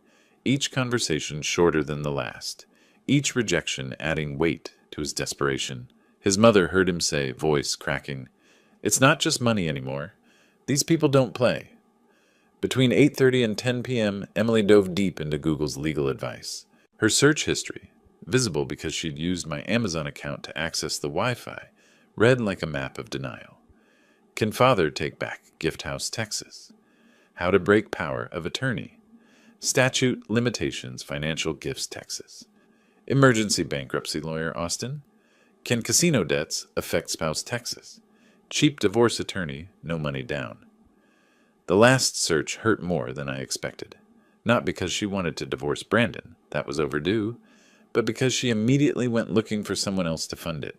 Each conversation shorter than the last, each rejection adding weight to his desperation. His mother heard him say, voice cracking, "It's not just money anymore. These people don't play." Between 8:30 and 10 p.m., Emily dove deep into Google's legal advice. Her search history, visible because she'd used my Amazon account to access the Wi-Fi, read like a map of denial. Can father take back Gift House, Texas? How to break power of attorney. Statute limitations, financial gifts, Texas. Emergency bankruptcy lawyer, Austin. Can casino debts affect spouse, Texas? Cheap divorce attorney, no money down. The last search hurt more than I expected. Not because she wanted to divorce Brandon, that was overdue, but because she immediately went looking for someone else to fund it.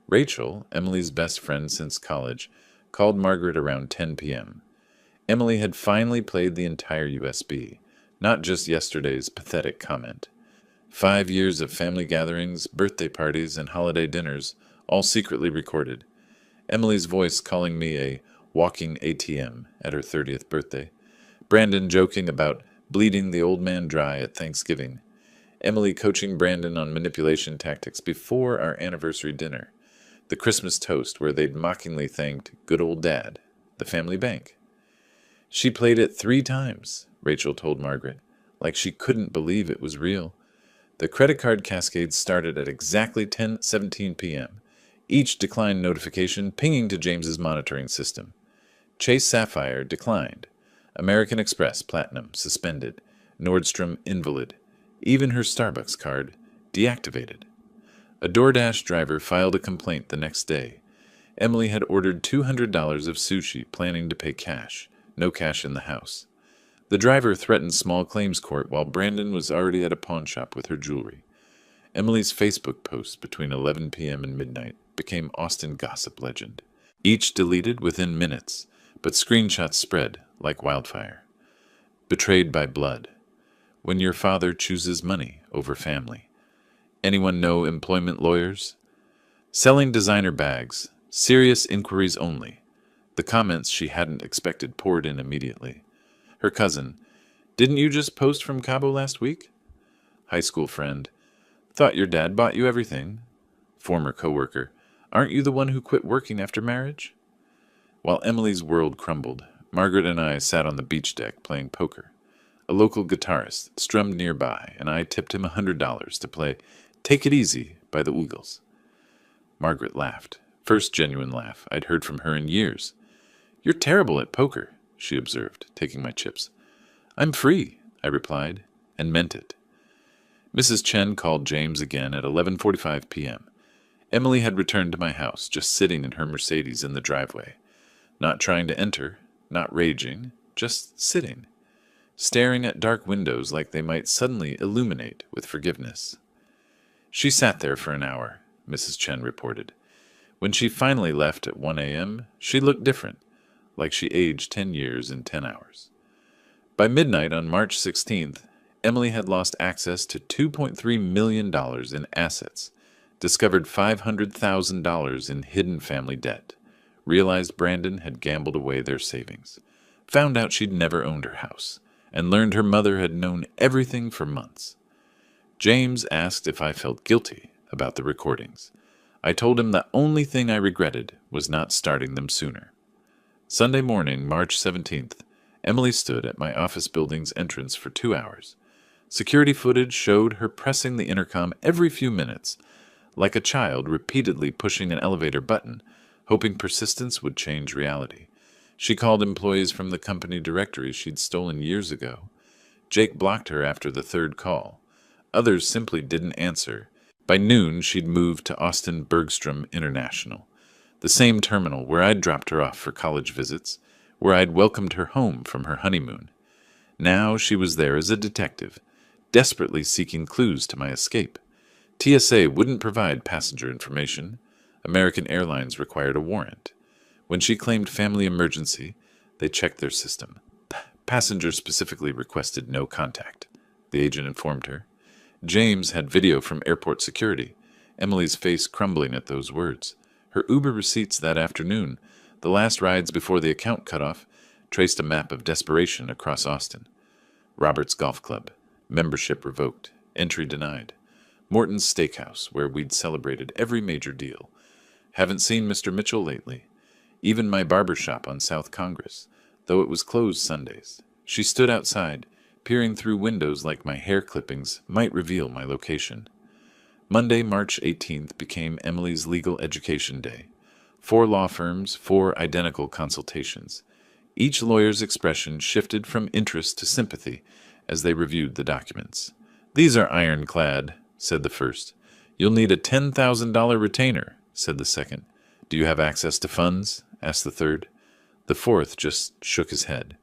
Rachel, Emily's best friend since college, called Margaret around 10 p.m. Emily had finally played the entire USB, not just yesterday's pathetic comment. 5 years of family gatherings, birthday parties, and holiday dinners, all secretly recorded. Emily's voice calling me a walking ATM at her 30th birthday. Brandon joking about bleeding the old man dry at Thanksgiving. Emily coaching Brandon on manipulation tactics before our anniversary dinner. The Christmas toast where they'd mockingly thanked good old dad, the family bank. She played it 3 times, Rachel told Margaret, like she couldn't believe it was real. The credit card cascade started at exactly 10:17 p.m., each declined notification pinging to James's monitoring system. Chase Sapphire declined. American Express Platinum suspended. Nordstrom invalid. Even her Starbucks card deactivated. A DoorDash driver filed a complaint the next day. Emily had ordered $200 of sushi, planning to pay cash. No cash in the house. The driver threatened small claims court while Brandon was already at a pawn shop with her jewelry. Emily's Facebook posts between 11 p.m. and midnight became Austin gossip legend. Each deleted within minutes, but screenshots spread like wildfire. Betrayed by blood. When your father chooses money over family. Anyone know employment lawyers? Selling designer bags. Serious inquiries only. The comments she hadn't expected poured in immediately. Her cousin, "Didn't you just post from Cabo last week?" High school friend, "Thought your dad bought you everything." Former coworker, "Aren't you the one who quit working after marriage?" While Emily's world crumbled, Margaret and I sat on the beach deck playing poker. A local guitarist strummed nearby, and I tipped him $100 to play "Take It Easy" by the Eagles. Margaret laughed. First genuine laugh I'd heard from her in years. "You're terrible at poker," she observed, taking my chips. "I'm free," I replied, and meant it. Mrs. Chen called James again at 11:45 p.m. Emily had returned to my house, just sitting in her Mercedes in the driveway. Not trying to enter, not raging, just sitting, staring at dark windows like they might suddenly illuminate with forgiveness. She sat there for an hour, Mrs. Chen reported. When she finally left at 1 a.m., she looked different, like she aged 10 years in 10 hours. By midnight on March 16th, Emily had lost access to $2.3 million in assets, discovered $500,000 in hidden family debt, realized Brandon had gambled away their savings, found out she'd never owned her house, and learned her mother had known everything for months. James asked if I felt guilty about the recordings. I told him the only thing I regretted was not starting them sooner. Sunday morning, March 17th, Emily stood at my office building's entrance for 2 hours. Security footage showed her pressing the intercom every few minutes, like a child repeatedly pushing an elevator button, hoping persistence would change reality. She called employees from the company directory she'd stolen years ago. Jake blocked her after the 3rd call. Others simply didn't answer. By noon, she'd moved to Austin Bergstrom International, the same terminal where I'd dropped her off for college visits, where I'd welcomed her home from her honeymoon. Now she was there as a detective, desperately seeking clues to my escape. TSA wouldn't provide passenger information. American Airlines required a warrant. When she claimed family emergency, they checked their system. Passengers specifically requested no contact, the agent informed her. James had video from airport security, Emily's face crumbling at those words. Her Uber receipts that afternoon, the last rides before the account cut off, traced a map of desperation across Austin. Robert's Golf Club, membership revoked, entry denied. Morton's Steakhouse, where we'd celebrated every major deal. Haven't seen Mr. Mitchell lately. Even my barber shop on South Congress, though it was closed Sundays. She stood outside, peering through windows like my hair clippings might reveal my location. Monday, March 18th became Emily's legal education day. 4 law firms, 4 identical consultations. Each lawyer's expression shifted from interest to sympathy as they reviewed the documents. "These are ironclad," said the first. "You'll need a $10,000 retainer," said the second. "Do you have access to funds?" asked the third. The fourth just shook his head.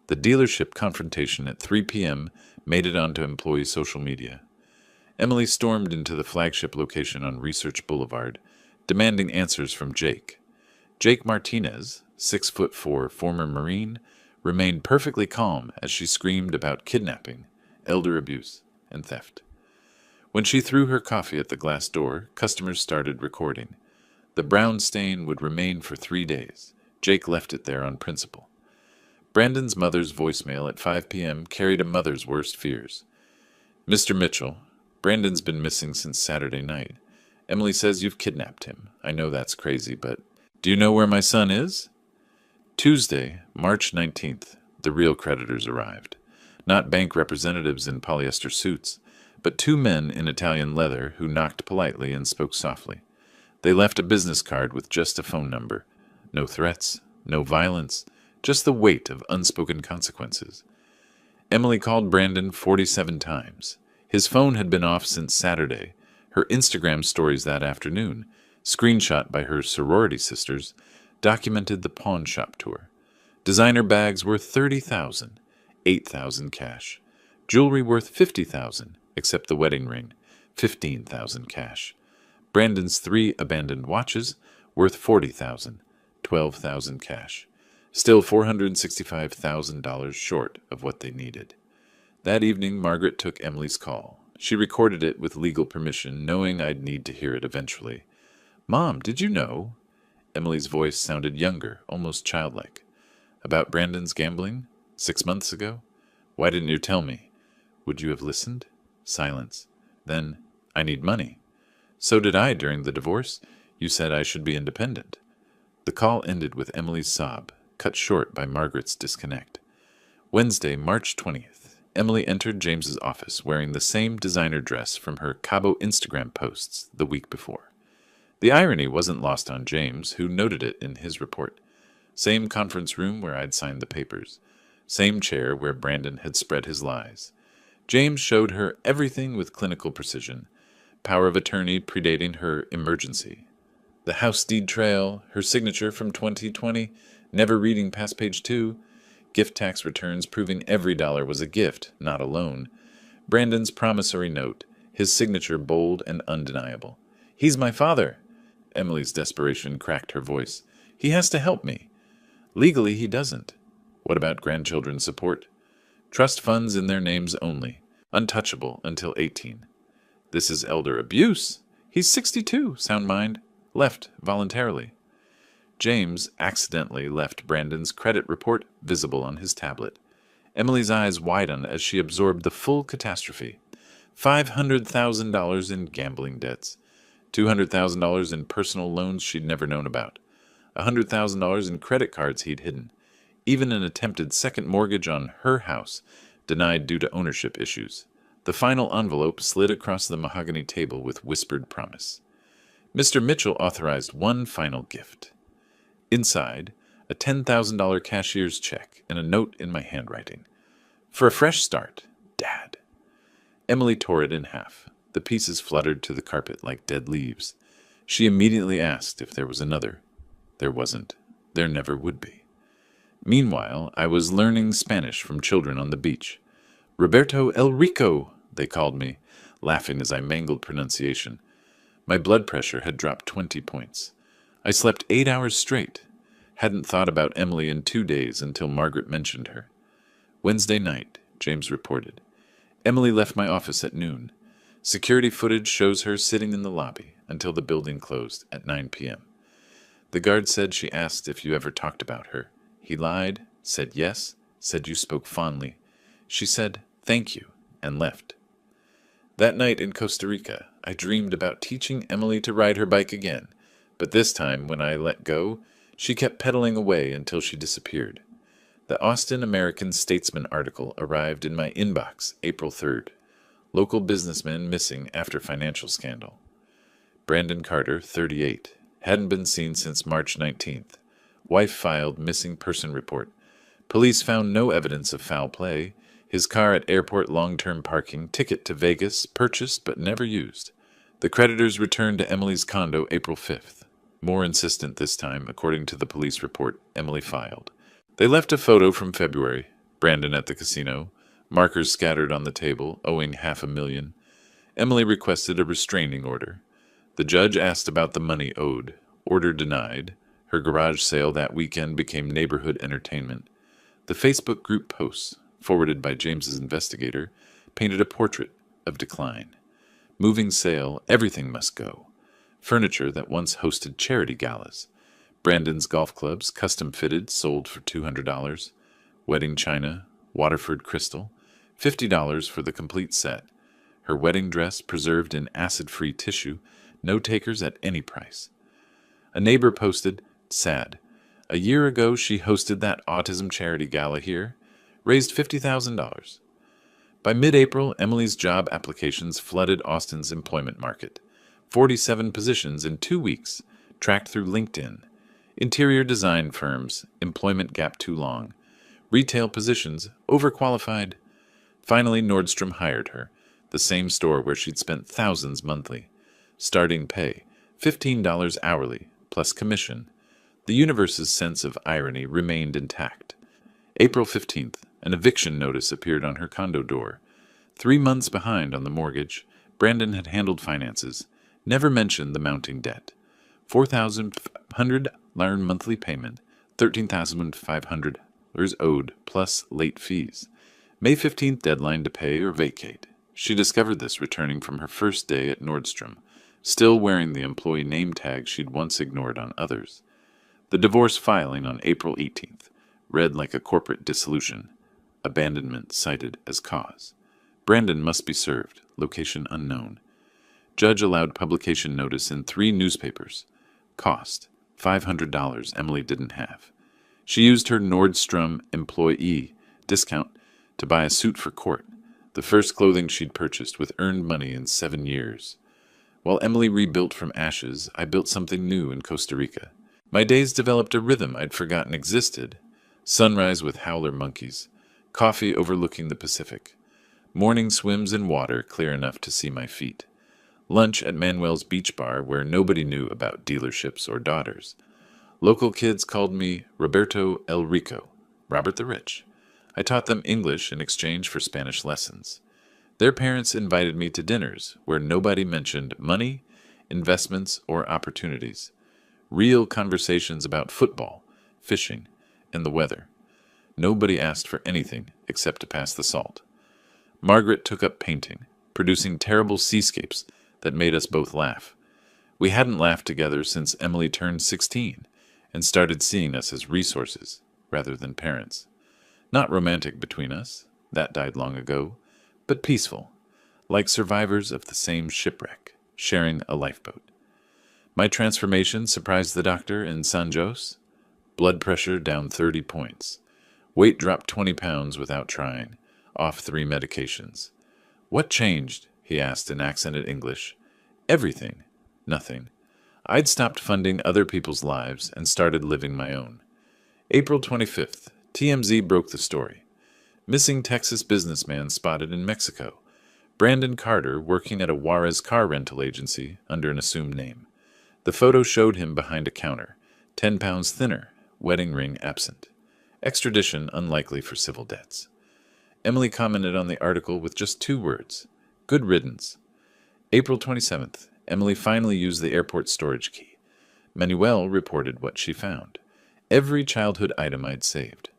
The dealership confrontation at 3 p.m. made it onto employee social media. Emily stormed into the flagship location on Research Boulevard, demanding answers from Jake. Jake Martinez, 6'4" former Marine, remained perfectly calm as she screamed about kidnapping, elder abuse, and theft. When she threw her coffee at the glass door, customers started recording. The brown stain would remain for 3 days. Jake left it there on principle. Brandon's mother's voicemail at 5 p.m. carried a mother's worst fears. "Mr. Mitchell, Brandon's been missing since Saturday night. Emily says you've kidnapped him. I know that's crazy, but do you know where my son is?" Tuesday, March 19th, the real creditors arrived. Not bank representatives in polyester suits, but 2 men in Italian leather who knocked politely and spoke softly. They left a business card with just a phone number. No threats, no violence, just the weight of unspoken consequences. Emily called Brandon 47 times. His phone had been off since Saturday. Her Instagram stories that afternoon, screenshot by her sorority sisters, documented the pawn shop tour. Designer bags worth $30,000, $8,000 cash. Jewelry worth $50,000, except the wedding ring, $15,000 cash. Brandon's 3 abandoned watches worth $40,000, $12,000 cash. Still $465,000 short of what they needed. That evening, Margaret took Emily's call. She recorded it with legal permission, knowing I'd need to hear it eventually. "Mom, did you know?" Emily's voice sounded younger, almost childlike. "About Brandon's gambling? 6 months ago? Why didn't you tell me? Would you have listened?" Silence. Then, "I need money." "So did I during the divorce. You said I should be independent." The call ended with Emily's sob, cut short by Margaret's disconnect. Wednesday, March 20th. Emily entered James's office wearing the same designer dress from her Cabo Instagram posts the week before. The irony wasn't lost on James, who noted it in his report. Same conference room where I'd signed the papers. Same chair where Brandon had spread his lies. James showed her everything with clinical precision. Power of attorney predating her emergency. The house deed trail, her signature from 2020, never reading past page 2, gift tax returns proving every dollar was a gift, not a loan. Brandon's promissory note, his signature bold and undeniable. "He's my father." Emily's desperation cracked her voice. "He has to help me." "Legally, he doesn't." "What about grandchildren support?" "Trust funds in their names only, untouchable until 18. "This is elder abuse." "He's 62, sound mind. Left voluntarily." James accidentally left Brandon's credit report visible on his tablet. Emily's eyes widened as she absorbed the full catastrophe. $500,000 in gambling debts. $200,000 in personal loans she'd never known about. $100,000 in credit cards he'd hidden. Even an attempted second mortgage on her house, denied due to ownership issues. The final envelope slid across the mahogany table with whispered promise. Mr. Mitchell authorized one final gift. Inside, a $10,000 cashier's check and a note in my handwriting. "For a fresh start, Dad." Emily tore it in half. The pieces fluttered to the carpet like dead leaves. She immediately asked if there was another. There wasn't. There never would be. Meanwhile, I was learning Spanish from children on the beach. Roberto El Rico, they called me, laughing as I mangled pronunciation. My blood pressure had dropped 20 points. I slept 8 hours straight. Hadn't thought about Emily in 2 days until Margaret mentioned her. Wednesday night, James reported. Emily left my office at noon. Security footage shows her sitting in the lobby until the building closed at 9 p.m. The guard said she asked if you ever talked about her. He lied, said yes, said you spoke fondly. She said, "Thank you," and left. That night in Costa Rica, I dreamed about teaching Emily to ride her bike again, but this time, when I let go, she kept pedaling away until she disappeared. The Austin American-Statesman article arrived in my inbox April 3rd. Local businessman missing after financial scandal. Brandon Carter, 38, hadn't been seen since March 19th. Wife filed missing person report. Police found no evidence of foul play. His car at airport long-term parking, ticket to Vegas, purchased but never used. The creditors returned to Emily's condo April 5th. More insistent this time, according to the police report Emily filed. They left a photo from February, Brandon at the casino, markers scattered on the table, owing $500,000. Emily requested a restraining order. The judge asked about the money owed. Order denied. Her garage sale that weekend became neighborhood entertainment. The Facebook group posts, forwarded by James's investigator, painted a portrait of decline. Moving sale, everything must go. Furniture that once hosted charity galas. Brandon's golf clubs, custom fitted, sold for $200. Wedding china, Waterford crystal, $50 for the complete set. Her wedding dress preserved in acid-free tissue, no takers at any price. A neighbor posted, "Sad. A year ago she hosted that autism charity gala here, raised $50,000. By mid-April, Emily's job applications flooded Austin's employment market. 47 positions in 2 weeks, tracked through LinkedIn. Interior design firms, employment gap too long. Retail positions, overqualified. Finally, Nordstrom hired her, the same store where she'd spent thousands monthly. Starting pay, $15 hourly, plus commission. The universe's sense of irony remained intact. April 15th, an eviction notice appeared on her condo door. 3 months behind on the mortgage, Brandon had handled finances, never mentioned the mounting debt. $4,500 monthly payment, $13,500 owed, plus late fees. May 15th deadline to pay or vacate. She discovered this returning from her first day at Nordstrom, still wearing the employee name tag she'd once ignored on others. The divorce filing on April 18th read like a corporate dissolution. Abandonment cited as cause. Brandon must be served. Location unknown. Judge allowed publication notice in 3 newspapers. Cost, $500 Emily didn't have. She used her Nordstrom employee discount to buy a suit for court, the first clothing she'd purchased with earned money in 7 years. While Emily rebuilt from ashes, I built something new in Costa Rica. My days developed a rhythm I'd forgotten existed. Sunrise with howler monkeys. Coffee overlooking the Pacific. Morning swims in water clear enough to see my feet. Lunch at Manuel's beach bar where nobody knew about dealerships or daughters. Local kids called me Roberto El Rico, Robert the Rich. I taught them English in exchange for Spanish lessons. Their parents invited me to dinners where nobody mentioned money, investments, or opportunities. Real conversations about football, fishing, and the weather. Nobody asked for anything except to pass the salt. Margaret took up painting, producing terrible seascapes that made us both laugh. We hadn't laughed together since Emily turned 16 and started seeing us as resources rather than parents. Not romantic between us, that died long ago, but peaceful, like survivors of the same shipwreck, sharing a lifeboat. My transformation surprised the doctor in San Jose. Blood pressure down 30 points. Weight dropped 20 pounds without trying, off 3 medications. What changed? He asked in accented English. Everything. Nothing. I'd stopped funding other people's lives and started living my own. April 25th, TMZ broke the story. Missing Texas businessman spotted in Mexico. Brandon Carter working at a Juarez car rental agency under an assumed name. The photo showed him behind a counter, 10 pounds thinner, wedding ring absent. Extradition unlikely for civil debts. Emily commented on the article with just 2 words. Good riddance. April 27th. Emily finally used the airport storage key. Manuel reported what she found. Every childhood item I'd saved.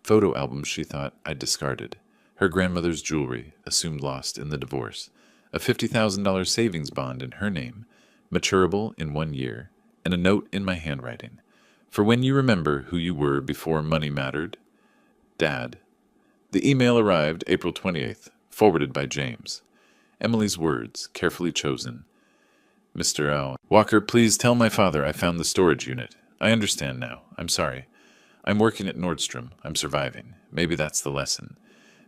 Photo albums she thought I'd discarded. Her grandmother's jewelry, assumed lost in the divorce. A $50,000 savings bond in her name, maturable in 1 year, and a note in my handwriting. For when you remember who you were before money mattered. Dad. The email arrived April 28th, forwarded by James. Emily's words, carefully chosen. Mr. L. Walker, please tell my father I found the storage unit. I understand now. I'm sorry. I'm working at Nordstrom. I'm surviving. Maybe that's the lesson.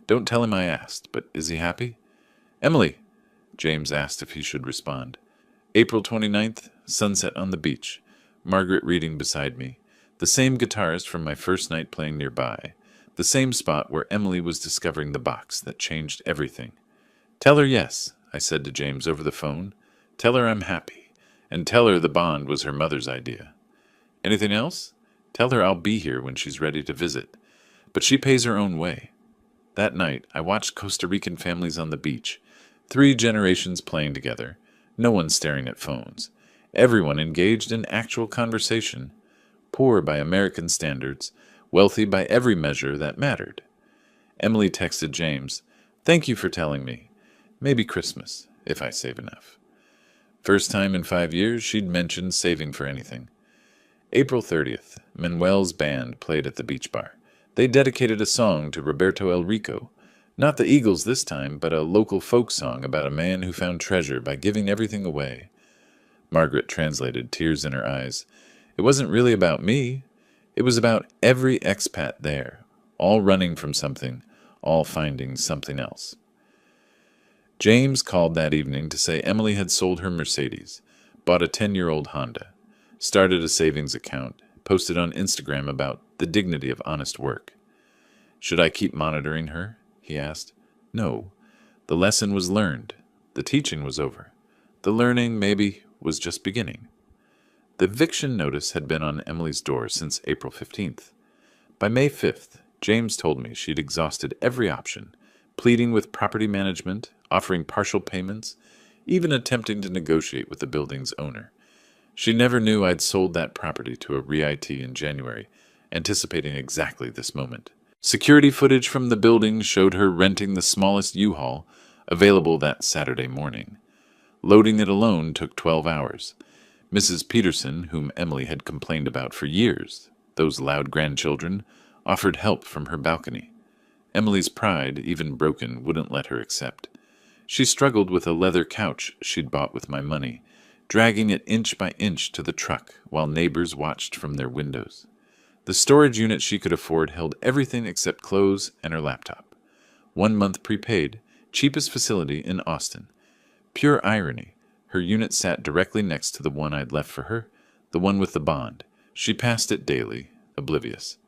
Don't tell him I asked, but is he happy? Emily, James asked if he should respond. April 29th, sunset on the beach. Margaret reading beside me. The same guitarist from my first night playing nearby. The same spot where Emily was discovering the box that changed everything. Tell her yes, I said to James over the phone. Tell her I'm happy. And tell her the bond was her mother's idea. Anything else? Tell her I'll be here when she's ready to visit. But she pays her own way. That night, I watched Costa Rican families on the beach. 3 generations playing together. No one staring at phones. Everyone engaged in actual conversation. Poor by American standards. Wealthy by every measure that mattered. Emily texted James, Thank you for telling me. Maybe Christmas, if I save enough. First time in 5 years she'd mentioned saving for anything. April 30th, Manuel's band played at the beach bar. They dedicated a song to Roberto El Rico. Not the Eagles this time, but a local folk song about a man who found treasure by giving everything away. Margaret translated, tears in her eyes. It wasn't really about me. It was about every expat there, all running from something, all finding something else. James called that evening to say Emily had sold her Mercedes, bought a 10-year-old Honda, started a savings account, posted on Instagram about the dignity of honest work. Should I keep monitoring her? He asked. No. The lesson was learned. The teaching was over. The learning, maybe, was just beginning. The eviction notice had been on Emily's door since April 15th. By May 5th, James told me she'd exhausted every option, pleading with property management, offering partial payments, even attempting to negotiate with the building's owner. She never knew I'd sold that property to a REIT in January, anticipating exactly this moment. Security footage from the building showed her renting the smallest U-Haul available that Saturday morning. Loading it alone took 12 hours. Mrs. Peterson, whom Emily had complained about for years, those loud grandchildren, offered help from her balcony. Emily's pride, even broken, wouldn't let her accept. She struggled with a leather couch she'd bought with my money, dragging it inch by inch to the truck while neighbors watched from their windows. The storage unit she could afford held everything except clothes and her laptop. 1 month prepaid, cheapest facility in Austin. Pure irony. Her unit sat directly next to the one I'd left for her, the one with the bond. She passed it daily, oblivious.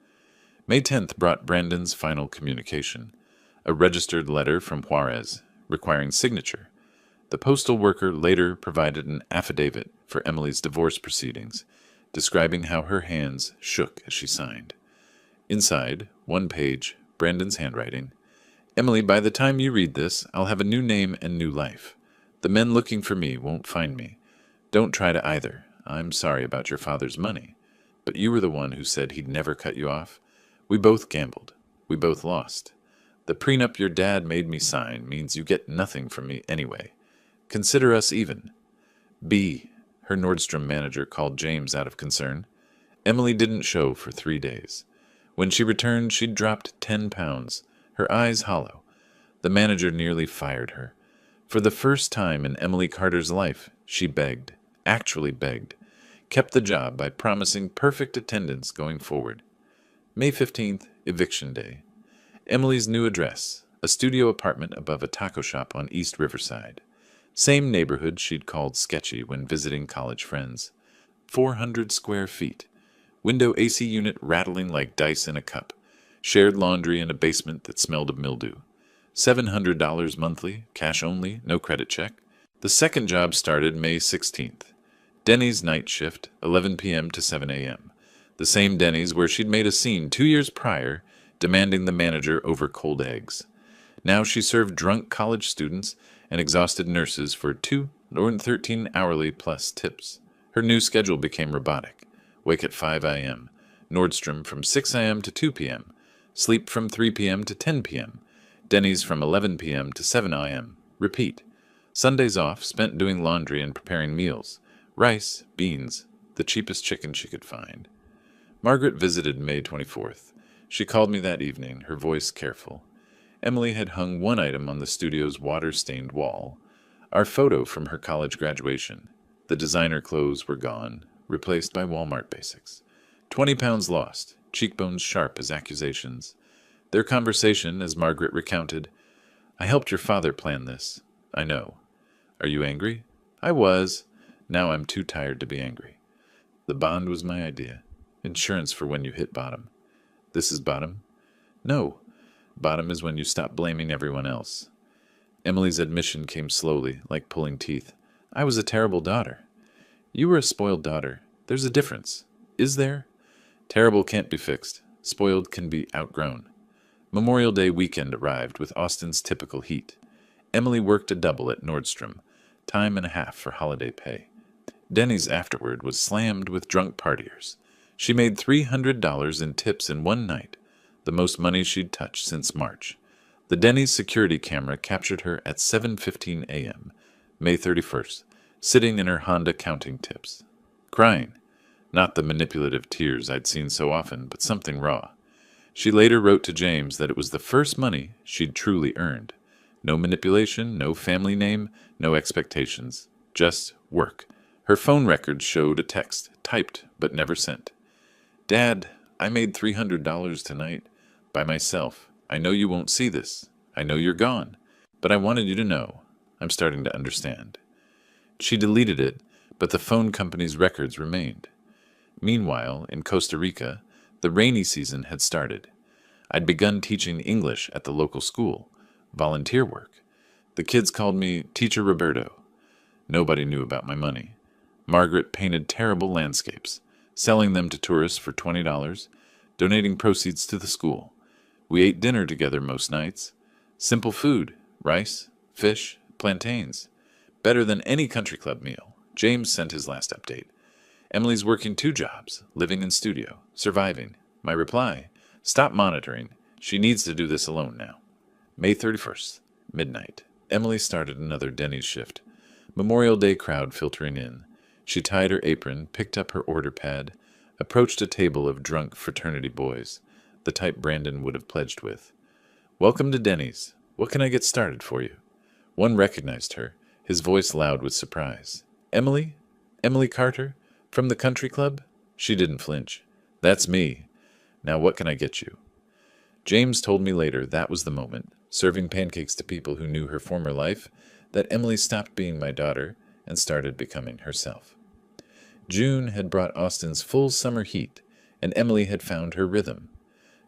May 10th brought Brandon's final communication, a registered letter from Juarez, requiring signature. The postal worker later provided an affidavit for Emily's divorce proceedings, describing how her hands shook as she signed. Inside, 1 page, Brandon's handwriting. Emily, by the time you read this, I'll have a new name and new life. The men looking for me won't find me. Don't try to either. I'm sorry about your father's money. But you were the one who said he'd never cut you off. We both gambled. We both lost. The prenup your dad made me sign means you get nothing from me anyway. Consider us even. B. Her Nordstrom manager called James out of concern. Emily didn't show for 3 days. When she returned, she'd dropped 10 pounds, her eyes hollow. The manager nearly fired her. For the first time in Emily Carter's life, she begged, actually begged, kept the job by promising perfect attendance going forward. May 15th, eviction day. Emily's new address, a studio apartment above a taco shop on East Riverside. Same neighborhood she'd called sketchy when visiting college friends. 400 square feet. Window AC unit rattling like dice in a cup. Shared laundry in a basement that smelled of mildew. $700 monthly, cash only, no credit check. The second job started May 16th. Denny's night shift, 11 p.m. to 7 a.m. The same Denny's where she'd made a scene 2 years prior, demanding the manager over cold eggs. Now she served drunk college students and exhausted nurses for $2.13 hourly plus tips. Her new schedule became robotic. Wake at 5 a.m., Nordstrom from 6 a.m. to 2 p.m., sleep from 3 p.m. to 10 p.m., Denny's from 11 p.m. to 7 a.m., repeat. Sundays off spent doing laundry and preparing meals. Rice, beans, the cheapest chicken she could find. Margaret visited May 24th. She called me that evening, her voice careful. Emily had hung one item on the studio's water-stained wall, our photo from her college graduation. The designer clothes were gone, replaced by Walmart basics. 20 pounds lost, cheekbones sharp as accusations. Their conversation, as Margaret recounted, "I helped your father plan this. I know. Are you angry? I was. Now I'm too tired to be angry. The bond was my idea. Insurance for when you hit bottom. This is bottom? No. Bottom is when you stop blaming everyone else." Emily's admission came slowly, like pulling teeth. "I was a terrible daughter." "You were a spoiled daughter. There's a difference. Is there?" "Terrible can't be fixed. Spoiled can be outgrown." Memorial Day weekend arrived with Austin's typical heat. Emily worked a double at Nordstrom, time and a half for holiday pay. Denny's afterward was slammed with drunk partiers. She made $300 in tips in one night, the most money she'd touched since March. The Denny's security camera captured her at 7:15 a.m., May 31st, sitting in her Honda counting tips. Crying. Not the manipulative tears I'd seen so often, but something raw. She later wrote to James that it was the first money she'd truly earned. No manipulation, no family name, no expectations. Just work. Her phone records showed a text, typed but never sent. "Dad, I made $300 tonight. By myself. I know you won't see this. I know you're gone. But I wanted you to know. I'm starting to understand." She deleted it, but the phone company's records remained. Meanwhile, in Costa Rica, the rainy season had started. I'd begun teaching English at the local school, volunteer work. The kids called me Teacher Roberto. Nobody knew about my money. Margaret painted terrible landscapes, selling them to tourists for $20, donating proceeds to the school. We ate dinner together most nights. Simple food, rice, fish, plantains. Better than any country club meal. James sent his last update. Emily's working 2 jobs, living in studio, surviving. My reply, stop monitoring. She needs to do this alone now. May 31st, midnight. Emily started another Denny's shift. Memorial Day crowd filtering in. She tied her apron, picked up her order pad, approached a table of drunk fraternity boys, the type Brandon would have pledged with. "Welcome to Denny's. What can I get started for you?" One recognized her, his voice loud with surprise. "Emily? Emily Carter? From the country club?" She didn't flinch. "That's me. Now what can I get you?" James told me later that was the moment, serving pancakes to people who knew her former life, that Emily stopped being my daughter and started becoming herself. June had brought Austin's full summer heat, and Emily had found her rhythm.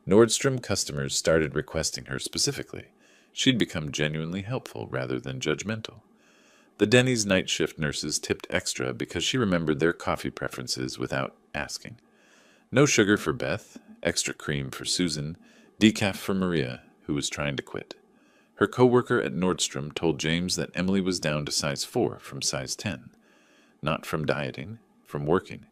Nordstrom customers started requesting her specifically. She'd become genuinely helpful rather than judgmental. The Denny's night shift nurses tipped extra because she remembered their coffee preferences without asking. No sugar for Beth, extra cream for Susan, decaf for Maria, who was trying to quit. Her coworker at Nordstrom told James that Emily was down to size 4 from size 10. Not from dieting, from working.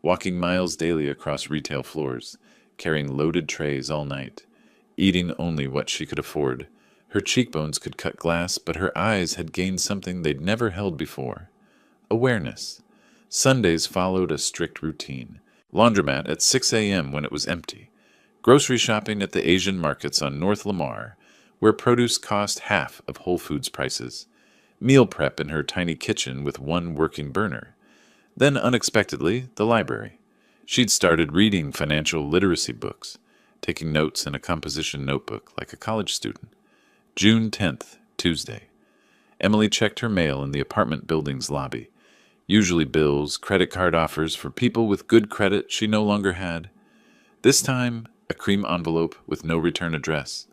Walking miles daily across retail floors, carrying loaded trays all night, eating only what she could afford. Her cheekbones could cut glass, but her eyes had gained something they'd never held before. Awareness. Sundays followed a strict routine. Laundromat at 6 a.m. when it was empty. Grocery shopping at the Asian markets on North Lamar, where produce cost half of Whole Foods prices. Meal prep in her tiny kitchen with one working burner. Then, unexpectedly, the library. She'd started reading financial literacy books, taking notes in a composition notebook like a college student. June 10th, Tuesday. Emily checked her mail in the apartment building's lobby. Usually bills, credit card offers for people with good credit she no longer had. This time, a cream envelope with no return address.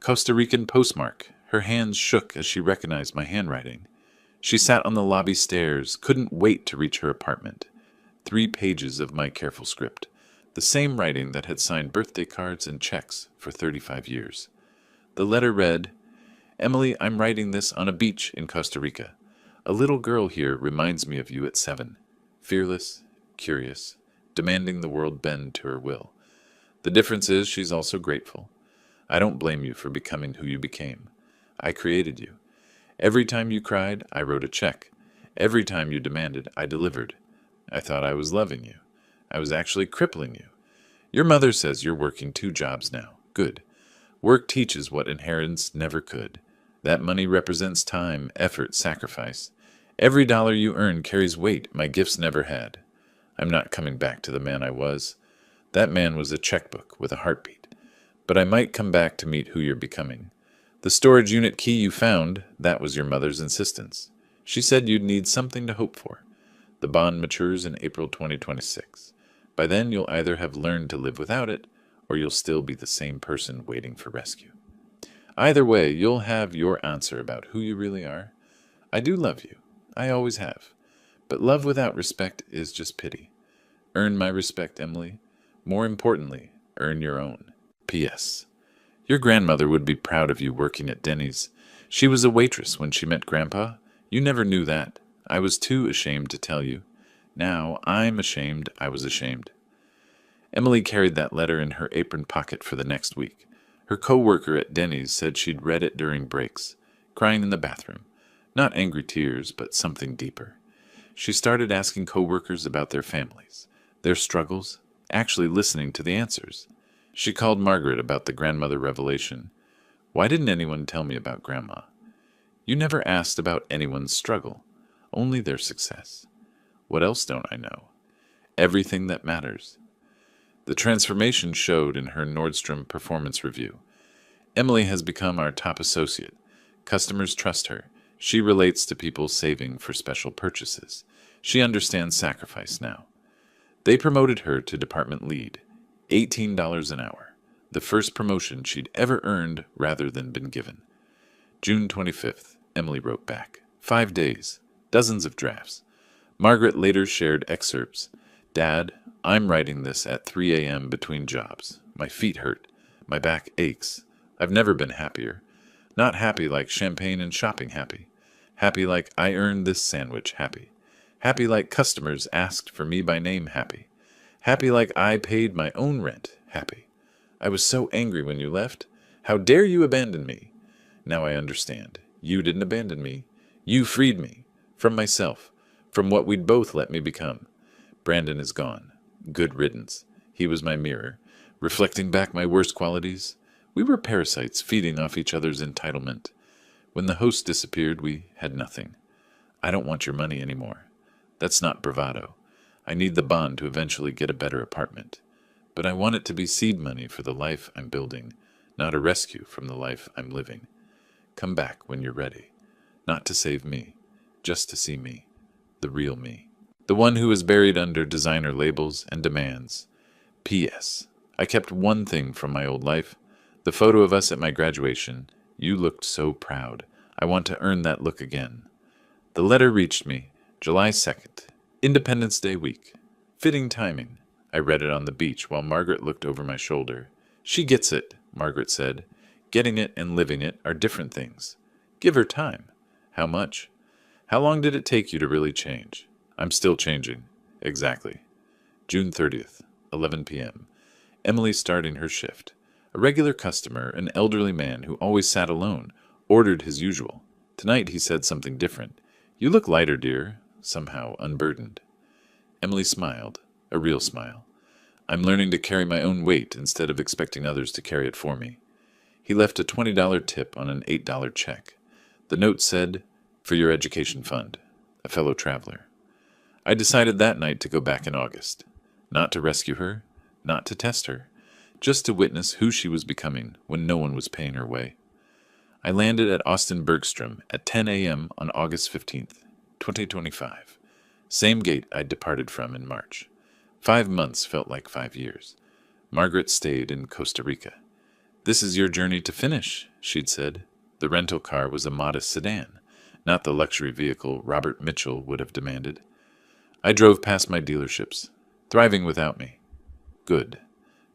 Costa Rican postmark. Her hands shook as she recognized my handwriting. She sat on the lobby stairs, couldn't wait to reach her apartment. 3 pages of my careful script. the same writing that had signed birthday cards and checks for 35 years. The letter read, "Emily, I'm writing this on a beach in Costa Rica. A little girl here reminds me of you at 7, fearless, curious, demanding the world bend to her will. The difference is she's also grateful. I don't blame you for becoming who you became. I created you. Every time you cried, I wrote a check. Every time you demanded, I delivered. I thought I was loving you. I was actually crippling you. Your mother says you're working 2 jobs now. Good. Work teaches what inheritance never could. That money represents time, effort, sacrifice. Every dollar you earn carries weight my gifts never had. I'm not coming back to the man I was. That man was a checkbook with a heartbeat. But I might come back to meet who you're becoming. The storage unit key you found, that was your mother's insistence. She said you'd need something to hope for. The bond matures in April 2026. By then, you'll either have learned to live without it, or you'll still be the same person waiting for rescue. Either way, you'll have your answer about who you really are. I do love you. I always have. But love without respect is just pity. Earn my respect, Emily. More importantly, earn your own. P.S. Your grandmother would be proud of you working at Denny's. She was a waitress when she met Grandpa. You never knew that. I was too ashamed to tell you. Now I'm ashamed I was ashamed. Emily carried that letter in her apron pocket for the next week. Her co-worker at Denny's said she'd read it during breaks, crying in the bathroom. Not angry tears, but something deeper. She started asking co-workers about their families, their struggles, actually listening to the answers. She called Margaret about the grandmother revelation. Why didn't anyone tell me about Grandma? You never asked about anyone's struggle, only their success. What else don't I know? Everything that matters. The transformation showed in her Nordstrom performance review. Emily has become our top associate. Customers trust her. She relates to people saving for special purchases. She understands sacrifice now. They promoted her to department lead, $18 an hour, the first promotion she'd ever earned rather than been given. June 25th, Emily wrote back. 5 days, dozens of drafts. Margaret later shared excerpts. Dad, I'm writing this at 3 a.m. between jobs. My feet hurt. My back aches. I've never been happier. Not happy like champagne and shopping happy. Happy like I earned this sandwich happy. Happy like customers asked for me by name happy. Happy like I paid my own rent happy. I was so angry when you left. How dare you abandon me? Now I understand. You didn't abandon me. You freed me. From myself. From what we'd both let me become. Brandon is gone. Good riddance. He was my mirror, reflecting back my worst qualities. We were parasites feeding off each other's entitlement. When the host disappeared, we had nothing. I don't want your money anymore. That's not bravado. I need the bond to eventually get a better apartment. But I want it to be seed money for the life I'm building, not a rescue from the life I'm living. Come back when you're ready. Not to save me, just to see me, the real me. The one who is buried under designer labels and demands. P.S. I kept one thing from my old life. The photo of us at my graduation. You looked so proud. I want to earn that look again. The letter reached me, July 2nd, Independence Day week. Fitting timing. I read it on the beach while Margaret looked over my shoulder. She gets it, Margaret said. Getting it and living it are different things. Give her time. How much? How long did it take you to really change? I'm still changing. Exactly. June 30th, 11 p.m. Emily starting her shift. A regular customer, an elderly man who always sat alone, ordered his usual. Tonight he said something different. You look lighter, dear, somehow unburdened. Emily smiled, a real smile. I'm learning to carry my own weight instead of expecting others to carry it for me. He left a $20 tip on an $8 check. The note said, for your education fund, a fellow traveler. I decided that night to go back in August. Not to rescue her, not to test her, just to witness who she was becoming when no one was paying her way. I landed at Austin Bergstrom at 10 a.m. on August 15th, 2025. Same gate I'd departed from in March. 5 months felt like 5 years. Margaret stayed in Costa Rica. This is your journey to finish, she'd said. The rental car was a modest sedan, not the luxury vehicle Robert Mitchell would have demanded. I drove past my dealerships, thriving without me. Good.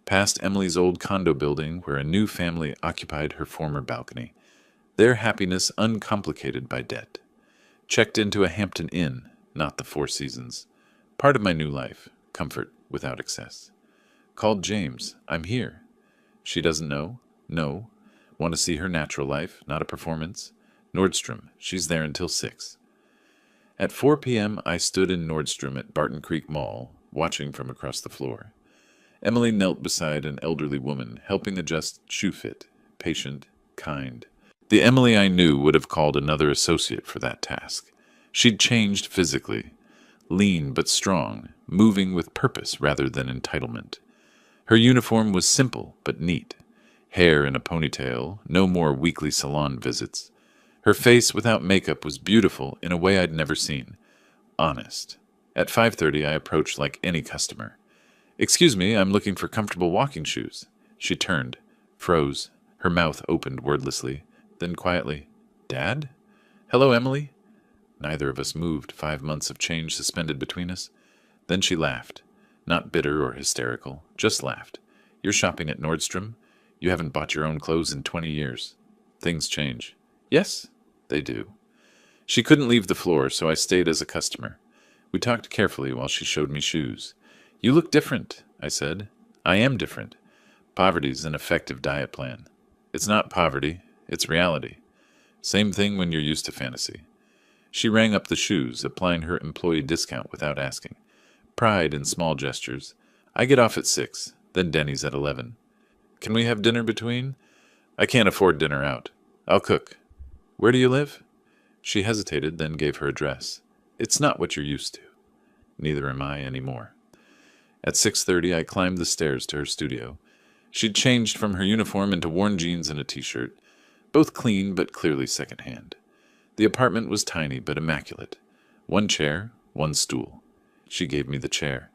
Past Emily's old condo building where a new family occupied her former balcony, their happiness uncomplicated by debt. Checked into a Hampton Inn, not the Four Seasons. Part of my new life, comfort without excess. Called James. I'm here. She doesn't know? No. Want to see her natural life, not a performance? Nordstrom. She's there until 6. At 4 p.m., I stood in Nordstrom at Barton Creek Mall, watching from across the floor. Emily knelt beside an elderly woman, helping adjust shoe fit, patient, kind. The Emily I knew would have called another associate for that task. She'd changed physically, lean but strong, moving with purpose rather than entitlement. Her uniform was simple but neat. Hair in a ponytail, no more weekly salon visits. Her face without makeup was beautiful in a way I'd never seen. Honest. At 5:30 I approached like any customer. "Excuse me, I'm looking for comfortable walking shoes." She turned, froze, her mouth opened wordlessly, then quietly, "Dad? Hello, Emily?" Neither of us moved, 5 months of change suspended between us. Then she laughed. Not bitter or hysterical, just laughed. "You're shopping at Nordstrom? You haven't bought your own clothes in 20 years. Things change." "Yes, they do." She couldn't leave the floor, so I stayed as a customer. We talked carefully while she showed me shoes. "You look different," I said. "I am different. Poverty's an effective diet plan." "It's not poverty, it's reality. Same thing when you're used to fantasy." She rang up the shoes, applying her employee discount without asking. Pride in small gestures. "I get off at 6, then Denny's at 11. Can we have dinner between?" "I can't afford dinner out. I'll cook." "Where do you live?" She hesitated, then gave her address. "It's not what you're used to." Neither am I anymore. At 6:30 I climbed the stairs to her studio. She'd changed from her uniform into worn jeans and a t-shirt, both clean but clearly secondhand. The apartment was tiny but immaculate. 1 chair, 1 stool. She gave me the chair.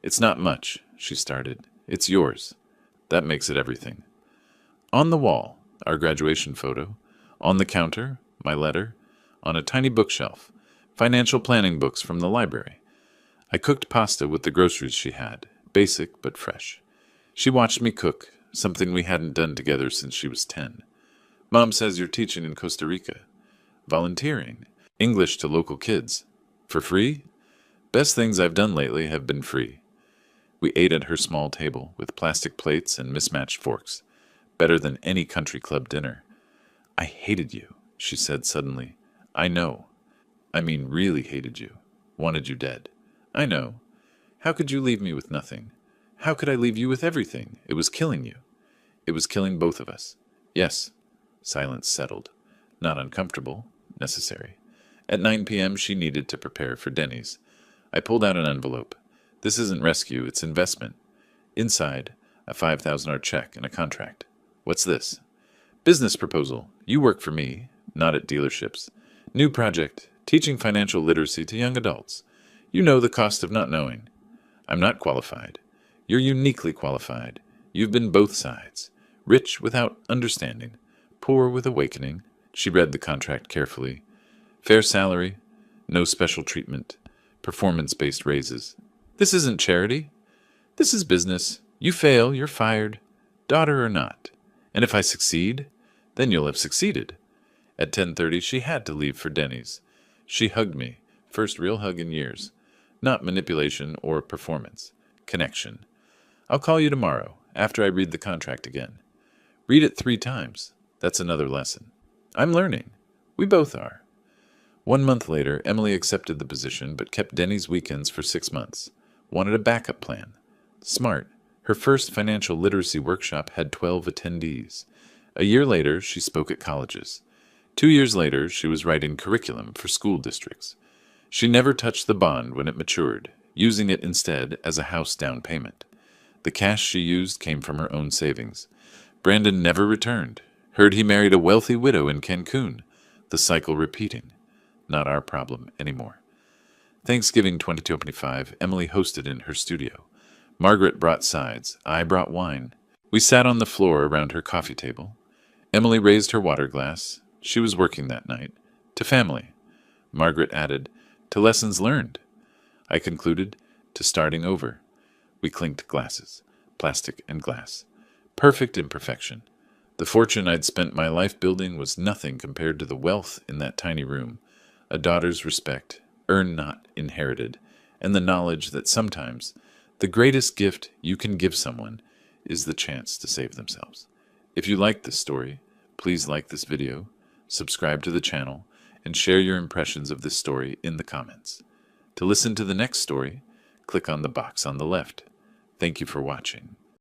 "It's not much," she started. "It's yours." That makes it everything. On the wall, our graduation photo. On the counter, my letter. On a tiny bookshelf, financial planning books from the library. I cooked pasta with the groceries she had, basic but fresh. She watched me cook, something we hadn't done together since she was 10. "Mom says you're teaching in Costa Rica." "Volunteering. English to local kids." "For free?" "Best things I've done lately have been free." We ate at her small table, with plastic plates and mismatched forks. Better than any country club dinner. "I hated you," she said suddenly. "I know. I mean really hated you. Wanted you dead." "I know. How could you leave me with nothing? How could I leave you with everything? It was killing you." "It was killing both of us." "Yes." Silence settled. Not uncomfortable. Necessary. At 9 p.m. she needed to prepare for Denny's. I pulled out an envelope. "This isn't rescue, it's investment." Inside, a $5,000 check and a contract. "What's this?" "Business proposal. You work for me, not at dealerships. New project, teaching financial literacy to young adults. You know the cost of not knowing." "I'm not qualified." "You're uniquely qualified. You've been both sides. Rich without understanding. Poor with awakening." She read the contract carefully. "Fair salary. No special treatment. Performance-based raises." "This isn't charity. This is business. You fail, you're fired. Daughter or not. And if I succeed, then you'll have succeeded." At 10:30 she had to leave for Denny's. She hugged me. First real hug in years. Not manipulation or performance. Connection. "I'll call you tomorrow, after I read the contract again." "Read it 3 times. That's another lesson." "I'm learning. We both are." 1 month later, Emily accepted the position but kept Denny's weekends for 6 months. Wanted a backup plan. Smart. Her first financial literacy workshop had 12 attendees. A year later, she spoke at colleges. 2 years later, she was writing curriculum for school districts. She never touched the bond when it matured, using it instead as a house down payment. The cash she used came from her own savings. Brandon never returned. Heard he married a wealthy widow in Cancun. The cycle repeating. Not our problem anymore. Thanksgiving 2025, Emily hosted in her studio. Margaret brought sides. I brought wine. We sat on the floor around her coffee table. Emily raised her water glass. She was working that night. To family. Margaret added, to lessons learned. I concluded, to starting over. We clinked glasses. plastic and glass. Perfect imperfection. The fortune I'd spent my life building was nothing compared to the wealth in that tiny room. A daughter's respect, earned not inherited, and the knowledge that sometimes the greatest gift you can give someone is the chance to save themselves. If you like this story, please like this video, subscribe to the channel, and share your impressions of this story in the comments. To listen to the next story, click on the box on the left. Thank you for watching.